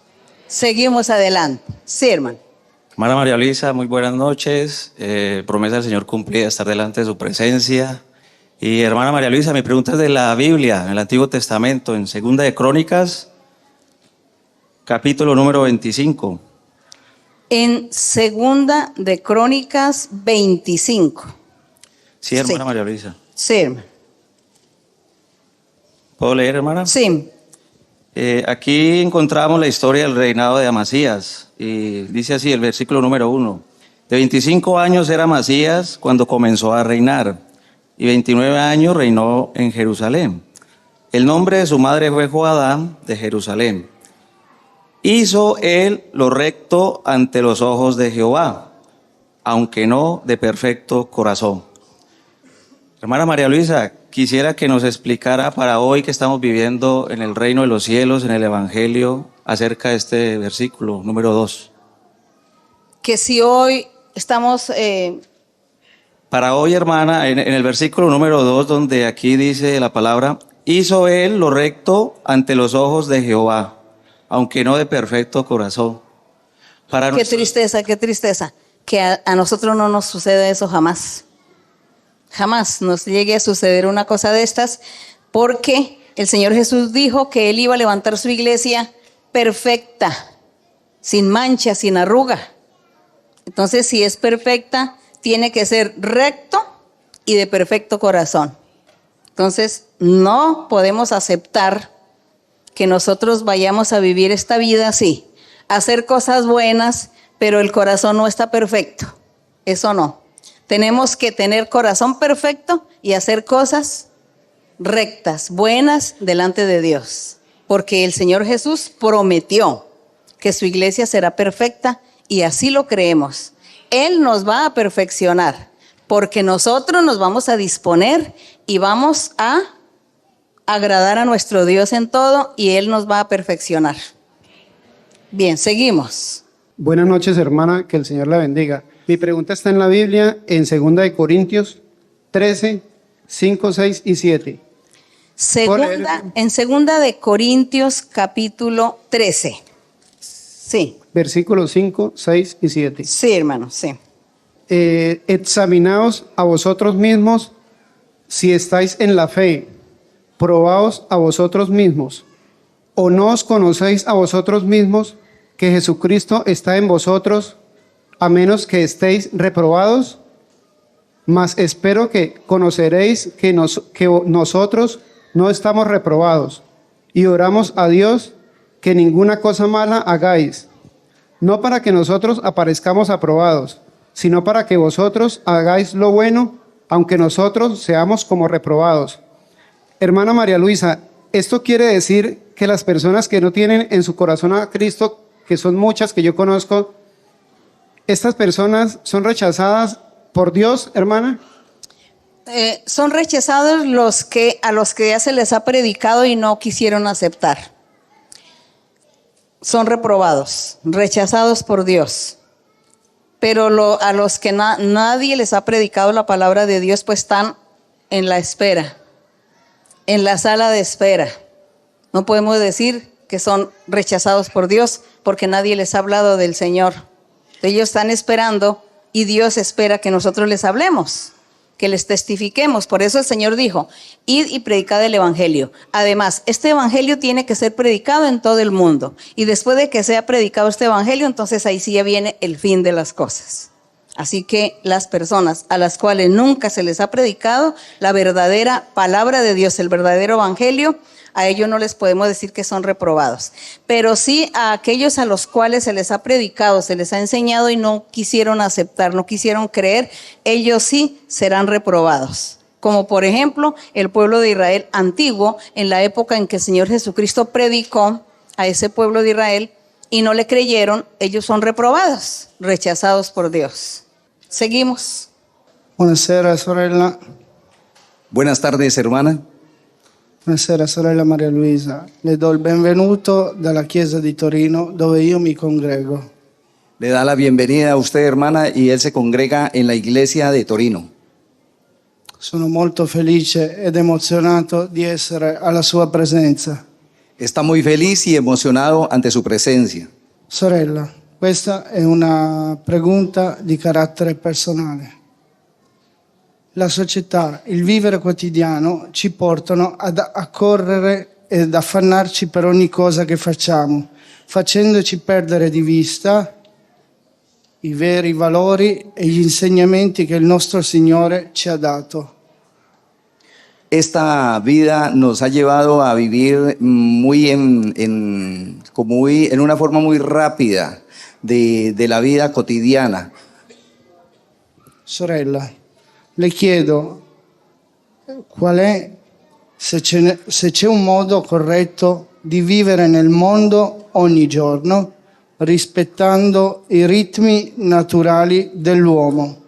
[SPEAKER 1] Seguimos adelante. Sí, hermano.
[SPEAKER 14] Hermana María Luisa, muy buenas noches. Promesa del Señor cumplida, estar delante de su presencia. Y hermana María Luisa, mi pregunta es de la Biblia, en el Antiguo Testamento, en Segunda de Crónicas, capítulo número 25.
[SPEAKER 1] En Segunda de Crónicas 25.
[SPEAKER 14] Sí, hermana
[SPEAKER 1] Sí.
[SPEAKER 14] María Luisa.
[SPEAKER 1] Sí, hermano.
[SPEAKER 14] ¿Puedo leer, hermana?
[SPEAKER 1] Sí.
[SPEAKER 14] Aquí encontramos la historia del reinado de Amasías y dice así el versículo número 1. De 25 años era Amasías cuando comenzó a reinar y 29 años reinó en Jerusalén. El nombre de su madre fue Joadam de Jerusalén. Hizo él lo recto ante los ojos de Jehová, aunque no de perfecto corazón. Hermana María Luisa, quisiera que nos explicara para hoy que estamos viviendo en el reino de los cielos, en el Evangelio, acerca de este versículo número 2.
[SPEAKER 1] Que si hoy estamos...
[SPEAKER 14] Para hoy, hermana, en el versículo número 2, donde aquí dice la palabra, hizo él lo recto ante los ojos de Jehová, aunque no de perfecto corazón.
[SPEAKER 1] Qué tristeza, que a nosotros no nos sucede eso jamás. Jamás nos llegue a suceder una cosa de estas, porque el Señor Jesús dijo que Él iba a levantar su iglesia perfecta, sin mancha, sin arruga. Entonces, si es perfecta, tiene que ser recto y de perfecto corazón. Entonces, no podemos aceptar que nosotros vayamos a vivir esta vida así, hacer cosas buenas, pero el corazón no está perfecto. Eso no. Tenemos que tener corazón perfecto y hacer cosas rectas, buenas delante de Dios. Porque el Señor Jesús prometió que su iglesia será perfecta y así lo creemos. Él nos va a perfeccionar porque nosotros nos vamos a disponer y vamos a agradar a nuestro Dios en todo y Él nos va a perfeccionar. Bien, seguimos.
[SPEAKER 6] Buenas noches, hermana, que el Señor la bendiga. Mi pregunta está en la Biblia, en 2 Corintios 13, 5, 6 y 7.
[SPEAKER 1] En 2 Corintios capítulo 13. Sí.
[SPEAKER 6] Versículos 5, 6 y 7.
[SPEAKER 1] Sí, hermano, sí.
[SPEAKER 6] Examinaos a vosotros mismos si estáis en la fe. Probaos a vosotros mismos. ¿O no os conocéis a vosotros mismos que Jesucristo está en vosotros, a menos que estéis reprobados? Mas espero que conoceréis que nosotros no estamos reprobados, y oramos a Dios que ninguna cosa mala hagáis, no para que nosotros aparezcamos aprobados, sino para que vosotros hagáis lo bueno, aunque nosotros seamos como reprobados. Hermana María Luisa, esto quiere decir que las personas que no tienen en su corazón a Cristo, que son muchas que yo conozco, ¿estas personas son rechazadas por Dios, hermana?
[SPEAKER 1] Son rechazados a los que ya se les ha predicado y no quisieron aceptar. Son reprobados, rechazados por Dios. Pero a los que nadie les ha predicado la palabra de Dios, pues están en la espera, en la sala de espera. No podemos decir que son rechazados por Dios porque nadie les ha hablado del Señor. Ellos están esperando y Dios espera que nosotros les hablemos, que les testifiquemos. Por eso el Señor dijo, id y predicad el Evangelio. Además, este Evangelio tiene que ser predicado en todo el mundo. Y después de que sea predicado este Evangelio, entonces ahí sí ya viene el fin de las cosas. Así que las personas a las cuales nunca se les ha predicado la verdadera palabra de Dios, el verdadero Evangelio, a ellos no les podemos decir que son reprobados. Pero sí a aquellos a los cuales se les ha predicado, se les ha enseñado y no quisieron aceptar, no quisieron creer, ellos sí serán reprobados. Como por ejemplo el pueblo de Israel antiguo, en la época en que el Señor Jesucristo predicó a ese pueblo de Israel y no le creyeron, ellos son reprobados, rechazados por Dios. Seguimos.
[SPEAKER 15] Buonasera, sorella.
[SPEAKER 16] Buenas tardes, hermana.
[SPEAKER 15] Buonasera, sorella Maria Luisa. Le do il benvenuto dalla Chiesa di Torino, dove io mi congrego.
[SPEAKER 16] Le da la bienvenida a usted, hermana, y él se congrega en la iglesia de Torino.
[SPEAKER 15] Sono molto felice ed emozionato di essere alla sua presenza.
[SPEAKER 16] Está muy feliz y emocionado ante su presencia.
[SPEAKER 15] Sorella, questa è una pregunta di carattere personale. La società, il vivere quotidiano ci portano a correre ed affannarci per ogni cosa che facciamo, facendoci perdere di vista i veri valori e gli insegnamenti che il nostro Signore ci ha dato.
[SPEAKER 16] esta vida nos ha llevado a vivir en una forma muy rápida de la vida quotidiana.
[SPEAKER 15] Sorella, le chiedo qual è, se c'è un modo corretto di vivere nel mondo ogni giorno, rispettando i ritmi naturali dell'uomo.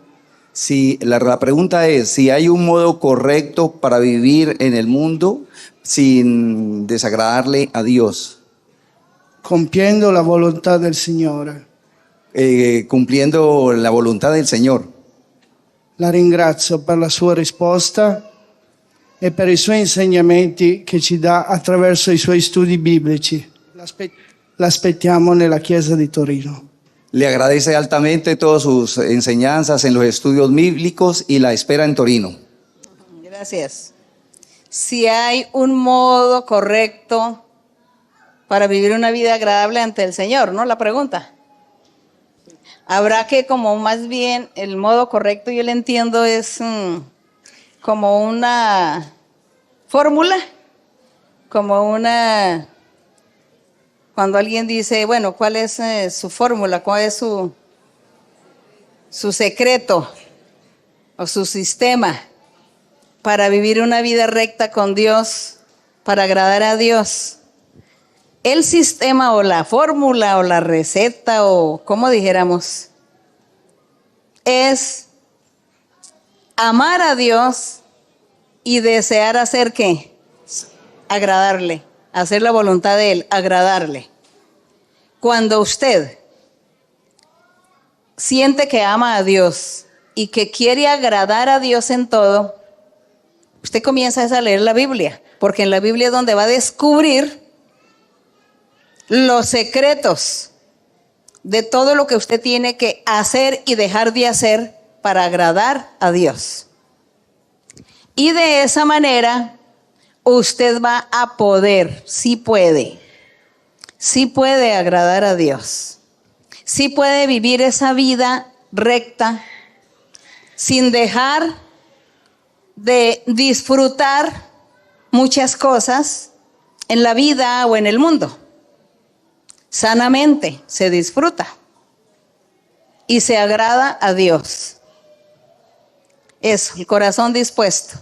[SPEAKER 16] Si, la pregunta es si hay un modo correcto para vivir en el mundo sin desagradarle a Dios.
[SPEAKER 15] Compiendo la volontà del Signore.
[SPEAKER 16] Cumpliendo la voluntad del Señor.
[SPEAKER 15] La ringrazio per la sua risposta e per i suoi insegnamenti che ci dà attraverso i suoi studi biblici. L'aspettiamo nella Chiesa di Torino.
[SPEAKER 16] Le agradece altamente todas sus enseñanzas en los estudios bíblicos y la espera en Torino.
[SPEAKER 1] Gracias. Si hay un modo correcto para vivir una vida agradable ante el Señor, ¿no? La pregunta. Habrá que, como más bien el modo correcto, yo le entiendo, es como una fórmula, como una... Cuando alguien dice, bueno, ¿cuál es su fórmula? ¿Cuál es su secreto o su sistema para vivir una vida recta con Dios, para agradar a Dios? El sistema o la fórmula o la receta o como dijéramos es amar a Dios y desear hacer ¿qué? Agradarle. Hacer la voluntad de Él, agradarle. Cuando usted siente que ama a Dios y que quiere agradar a Dios en todo, usted comienza a leer la Biblia, porque en la Biblia es donde va a descubrir los secretos de todo lo que usted tiene que hacer y dejar de hacer para agradar a Dios. Y de esa manera usted va a poder, sí puede agradar a Dios. Sí puede vivir esa vida recta sin dejar de disfrutar muchas cosas en la vida o en el mundo. Sanamente se disfruta y se agrada a Dios. Eso, el corazón dispuesto.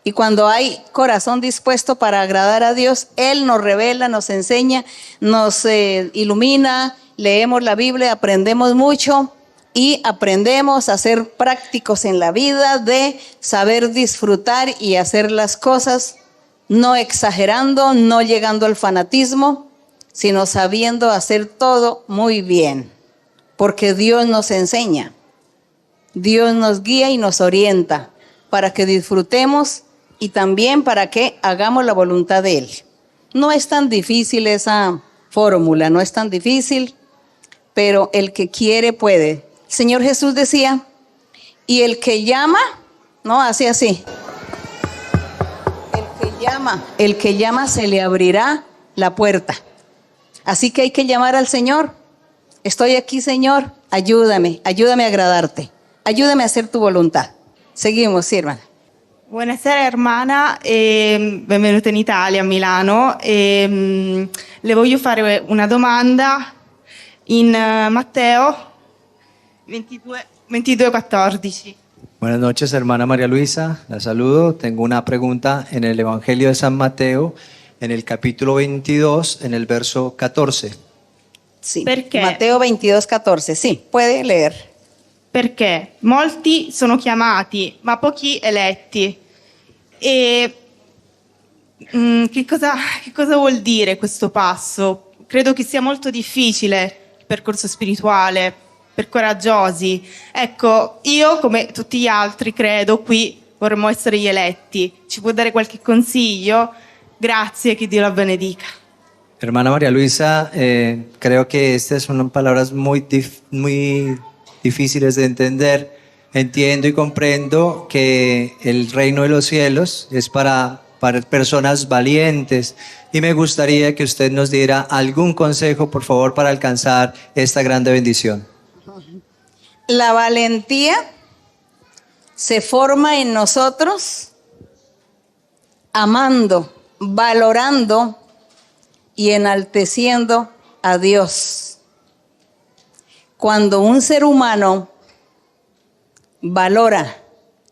[SPEAKER 1] Y cuando hay corazón dispuesto para agradar a Dios, Él nos revela, nos enseña, nos ilumina, leemos la Biblia, aprendemos mucho y aprendemos a ser prácticos en la vida, de saber disfrutar y hacer las cosas, no exagerando, no llegando al fanatismo, sino sabiendo hacer todo muy bien, porque Dios nos enseña, Dios nos guía y nos orienta para que disfrutemos y también para que hagamos la voluntad de Él. No es tan difícil esa fórmula, no es tan difícil, pero el que quiere puede. El Señor Jesús decía, y el que llama, no hace así. El que llama se le abrirá la puerta. Así que hay que llamar al Señor. Estoy aquí, Señor, ayúdame a agradarte. Ayúdame a hacer tu voluntad. Seguimos, sirvan.
[SPEAKER 17] Buonasera hermana, benvenuta in Italia, a Milano. Le voglio fare una domanda in Matteo 22:14.
[SPEAKER 18] Buenas noches, hermana María Luisa, la saludo. Tengo una pregunta en el Evangelio de San Mateo, en el capítulo 22, en el verso 14.
[SPEAKER 1] Sí, Mateo 22:14, sì, puede leer.
[SPEAKER 17] Perché molti sono chiamati, ma pochi eletti. E che cosa vuol dire questo passo? Credo che sia molto difficile il percorso spirituale, per coraggiosi. Ecco, io come tutti gli altri credo qui vorremmo essere gli eletti. Ci può dare qualche consiglio? Grazie, che Dio la benedica.
[SPEAKER 18] Hermana María Luisa, creo que estas son palabras muy difíciles de entender. Entiendo y comprendo que el reino de los cielos es para personas valientes y me gustaría que usted nos diera algún consejo, por favor, para alcanzar esta grande bendición.
[SPEAKER 1] La valentía se forma en nosotros amando, valorando y enalteciendo a Dios. Cuando un ser humano valora,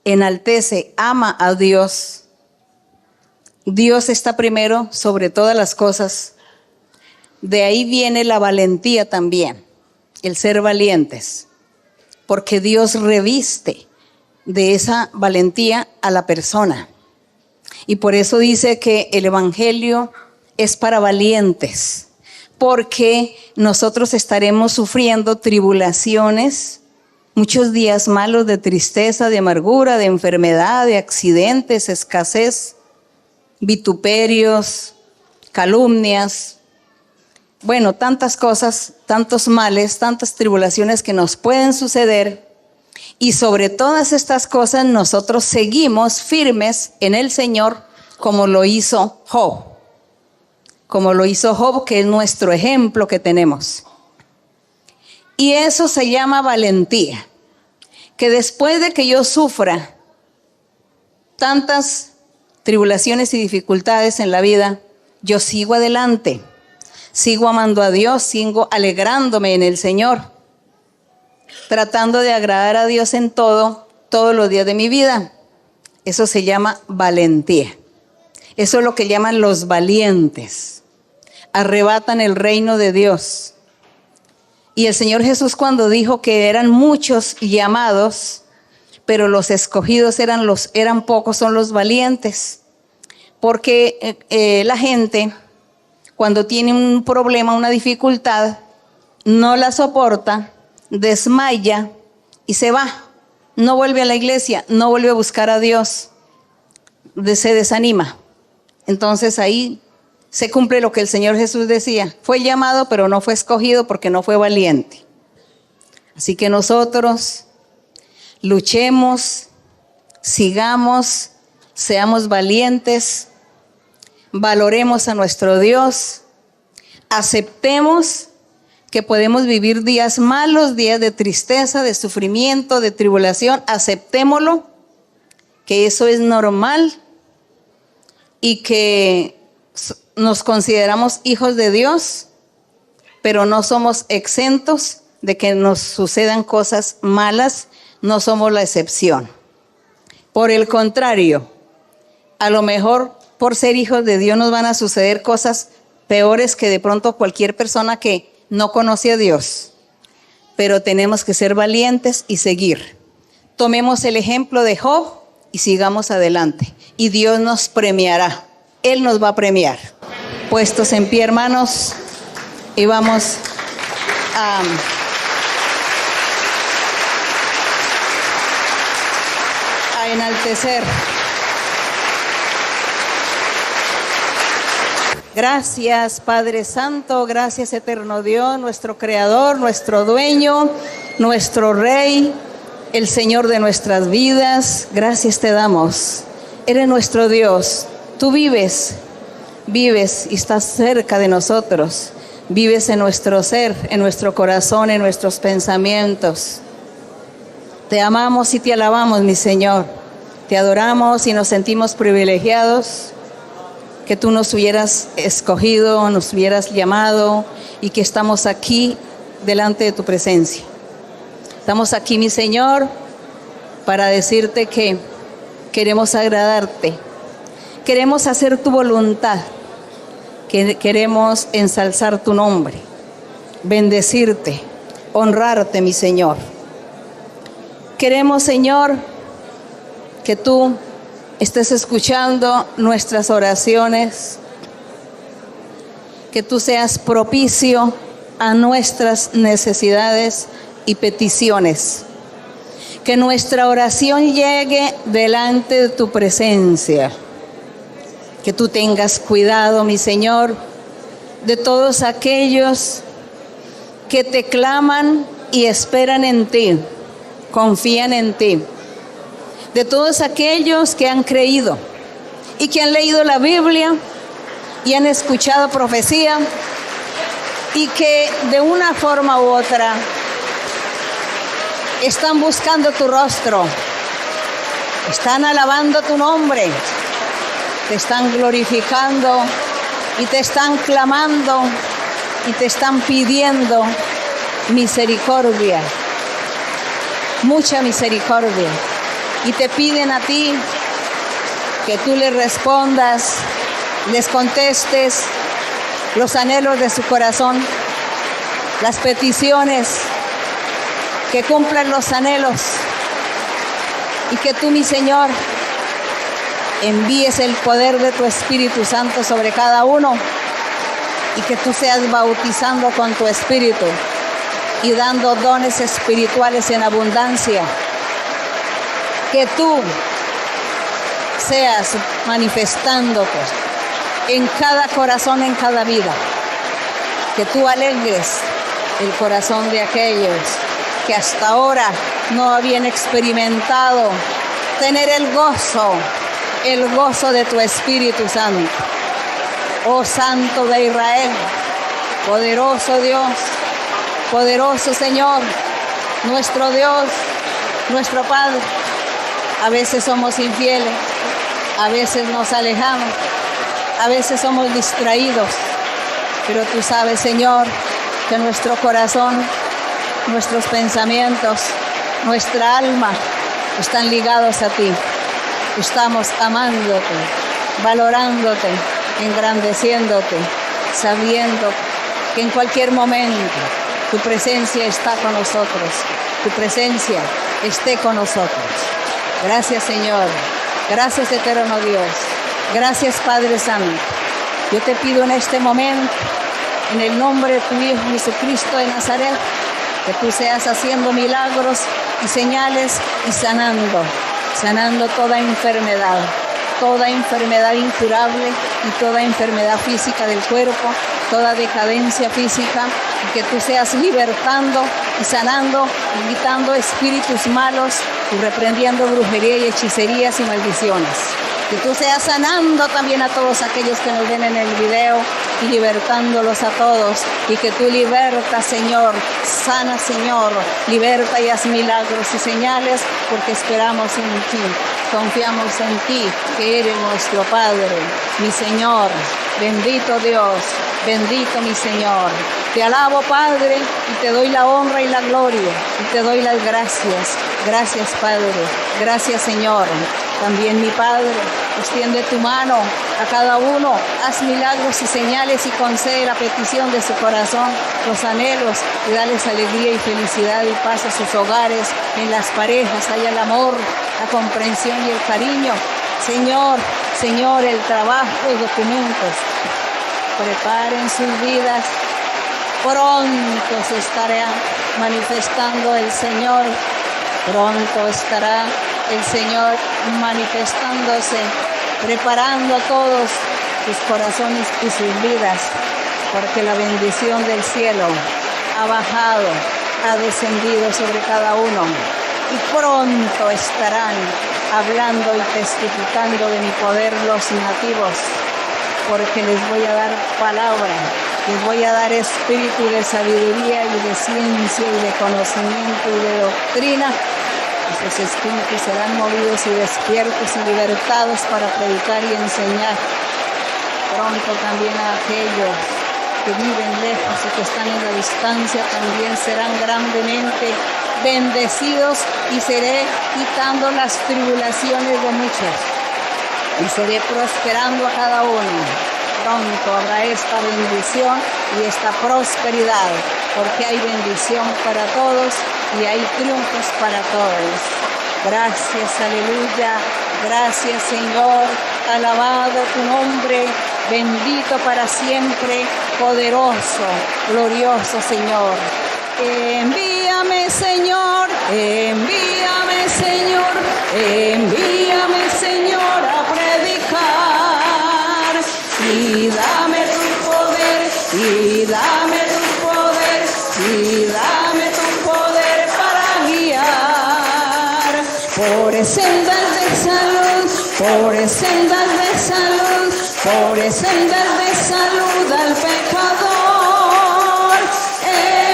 [SPEAKER 1] enaltece, ama a Dios, Dios está primero sobre todas las cosas. De ahí viene la valentía también, el ser valientes, porque Dios reviste de esa valentía a la persona. Y por eso dice que el Evangelio es para valientes, porque nosotros estaremos sufriendo tribulaciones, muchos días malos de tristeza, de amargura, de enfermedad, de accidentes, escasez, vituperios, calumnias, bueno, tantas cosas, tantos males, tantas tribulaciones que nos pueden suceder. Y sobre todas estas cosas nosotros seguimos firmes en el Señor, como lo hizo Job. Como lo hizo Job, que es nuestro ejemplo que tenemos. Y eso se llama valentía. Que después de que yo sufra tantas tribulaciones y dificultades en la vida, yo sigo adelante. Sigo amando a Dios, sigo alegrándome en el Señor, tratando de agradar a Dios en todo, todos los días de mi vida. Eso se llama valentía. Eso es lo que llaman los valientes. Arrebatan el reino de Dios. Y el Señor Jesús, cuando dijo que eran muchos llamados, pero los escogidos eran pocos, son los valientes. Porque la gente, cuando tiene un problema, una dificultad, no la soporta, desmaya y se va. No vuelve a la iglesia, no vuelve a buscar a Dios, se desanima. Entonces ahí se cumple lo que el Señor Jesús decía. Fue llamado, pero no fue escogido porque no fue valiente. Así que nosotros luchemos, sigamos, seamos valientes, valoremos a nuestro Dios, aceptemos que podemos vivir días malos, días de tristeza, de sufrimiento, de tribulación, aceptémoslo, que eso es normal y que nos consideramos hijos de Dios, pero no somos exentos de que nos sucedan cosas malas, no somos la excepción. Por el contrario, a lo mejor por ser hijos de Dios nos van a suceder cosas peores que de pronto cualquier persona que no conoce a Dios. Pero tenemos que ser valientes y seguir. Tomemos el ejemplo de Job y sigamos adelante. Y Dios nos premiará. Él nos va a premiar. Puestos en pie, hermanos, y vamos a enaltecer. Gracias, Padre Santo, gracias, eterno Dios, nuestro Creador, nuestro Dueño, nuestro Rey, el Señor de nuestras vidas. Gracias te damos. Eres nuestro Dios. Tú vives y estás cerca de nosotros. Vives en nuestro ser, en nuestro corazón, en nuestros pensamientos. Te amamos y te alabamos, mi Señor. Te adoramos y nos sentimos privilegiados que tú nos hubieras escogido, nos hubieras llamado y que estamos aquí delante de tu presencia. Estamos aquí, mi Señor, para decirte que queremos agradarte, queremos hacer tu voluntad, que queremos ensalzar tu nombre, bendecirte, honrarte, mi Señor. Queremos, Señor, que tú estés escuchando nuestras oraciones, que tú seas propicio a nuestras necesidades y peticiones, que nuestra oración llegue delante de tu presencia, que tú tengas cuidado, mi Señor, de todos aquellos que te claman y esperan en ti, confían en ti. De todos aquellos que han creído y que han leído la Biblia y han escuchado profecía y que de una forma u otra están buscando tu rostro, están alabando tu nombre, te están glorificando y te están clamando y te están pidiendo misericordia, mucha misericordia. Y te piden a ti que tú les respondas, les contestes los anhelos de su corazón, las peticiones, que cumplan los anhelos y que tú, mi Señor, envíes el poder de tu Espíritu Santo sobre cada uno y que tú seas bautizando con tu Espíritu y dando dones espirituales en abundancia. Que tú seas manifestándote en cada corazón, en cada vida. Que tú alegres el corazón de aquellos que hasta ahora no habían experimentado tener el gozo de tu Espíritu Santo. Oh Santo de Israel, poderoso Dios, poderoso Señor, nuestro Dios, nuestro Padre. A veces somos infieles, a veces nos alejamos, a veces somos distraídos, pero tú sabes, Señor, que nuestro corazón, nuestros pensamientos, nuestra alma están ligados a ti. Estamos amándote, valorándote, engrandeciéndote, sabiendo que en cualquier momento tu presencia está con nosotros, tu presencia esté con nosotros. Gracias, Señor. Gracias, eterno Dios. Gracias, Padre Santo. Yo te pido en este momento, en el nombre de tu Hijo Jesucristo de Nazaret, que tú seas haciendo milagros y señales y sanando toda enfermedad incurable y toda enfermedad física del cuerpo, toda decadencia física, y que tú seas libertando y sanando y quitando espíritus malos y reprendiendo brujería y hechicerías y maldiciones. Que tú seas sanando también a todos aquellos que nos ven en el video y libertándolos a todos. Y que tú libertas, Señor, sana, Señor, liberta y haz milagros y señales, porque esperamos en ti, confiamos en ti, que eres nuestro Padre, mi Señor. Bendito Dios, bendito mi Señor. Te alabo, Padre, y te doy la honra y la gloria, y te doy las gracias. Gracias, Padre. Gracias, Señor. También, mi Padre, extiende tu mano a cada uno, haz milagros y señales y concede la petición de su corazón, los anhelos, y dales alegría y felicidad y paz a sus hogares, en las parejas haya el amor, la comprensión y el cariño. Señor, el trabajo, los documentos, preparen sus vidas. Pronto se estará manifestando el Señor, pronto estará el Señor manifestándose, preparando a todos sus corazones y sus vidas, porque la bendición del cielo ha bajado, ha descendido sobre cada uno, y pronto estarán hablando y testificando de mi poder los nativos, porque les voy a dar palabra, les voy a dar espíritu de sabiduría y de ciencia y de conocimiento y de doctrina. Sus espíritus serán movidos y despiertos y libertados para predicar y enseñar. Pronto también a aquellos que viven lejos y que están en la distancia también serán grandemente bendecidos, y seré quitando las tribulaciones de muchos y seré prosperando a cada uno. Pronto habrá esta bendición y esta prosperidad, porque hay bendición para todos y hay triunfos para todos. Gracias, aleluya. Gracias, Señor. Alabado tu nombre. Bendito para siempre. Poderoso, glorioso Señor. Envíame, Señor. Envíame, Señor. Envíame, Señor, a predicar. Y dame tu poder. Y dame tu poder. Y dame tu poder para guiar por sendas de salud, por sendas de salud, por sendas de salud al pecador.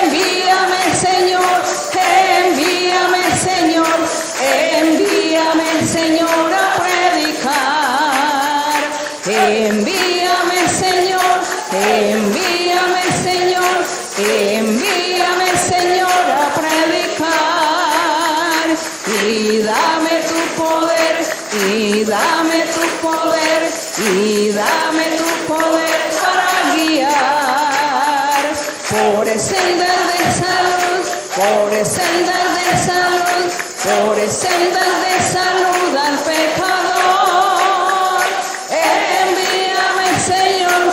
[SPEAKER 1] Envíame, Señor, envíame, Señor, envíame, Señor, a predicar Envíame, Señor, envíame, Señor, envíame, Señor, a predicar. Y dame tu poder, y dame tu poder, y dame tu poder para guiar por el sendero de salud, por el sendero de salud, por el sendero de salud al pecador. Envíame, Señor,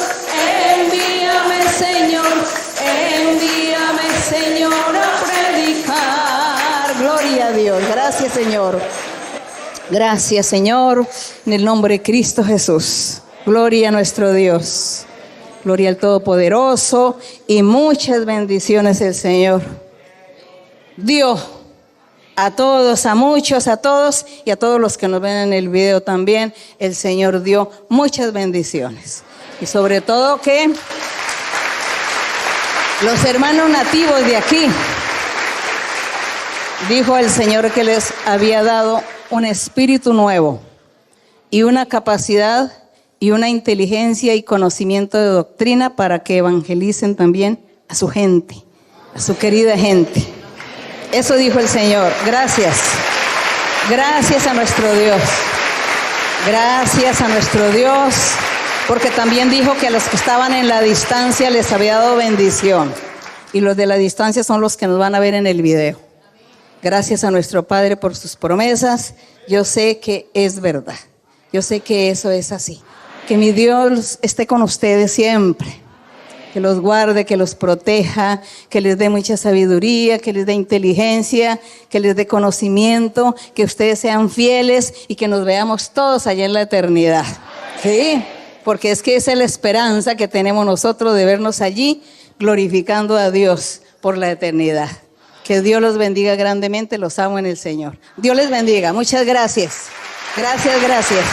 [SPEAKER 1] envíame, Señor, envíame, Señor, a predicar. Gloria a Dios. Gracias, Señor. Gracias, Señor, en el nombre de Cristo Jesús. Gloria a nuestro Dios. Gloria al Todopoderoso y muchas bendiciones el Señor dio a todos, a muchos, a todos y a todos los que nos ven en el video también. El Señor dio muchas bendiciones. Y sobre todo que los hermanos nativos de aquí, dijo el Señor que les había dado un espíritu nuevo y una capacidad y una inteligencia y conocimiento de doctrina para que evangelicen también a su gente, a su querida gente. Eso dijo el Señor. Gracias. Gracias a nuestro Dios. Gracias a nuestro Dios, porque también dijo que a los que estaban en la distancia les había dado bendición. Y los de la distancia son los que nos van a ver en el video. Gracias a nuestro Padre por sus promesas. Yo sé que es verdad. Yo sé que eso es así. Que mi Dios esté con ustedes siempre. Que los guarde, que los proteja, que les dé mucha sabiduría, que les dé inteligencia, que les dé conocimiento, que ustedes sean fieles y que nos veamos todos allá en la eternidad. ¿Sí? Porque es que esa es la esperanza que tenemos nosotros de vernos allí glorificando a Dios por la eternidad. Que Dios los bendiga grandemente, los amo en el Señor. Dios les bendiga, muchas gracias. Gracias, gracias.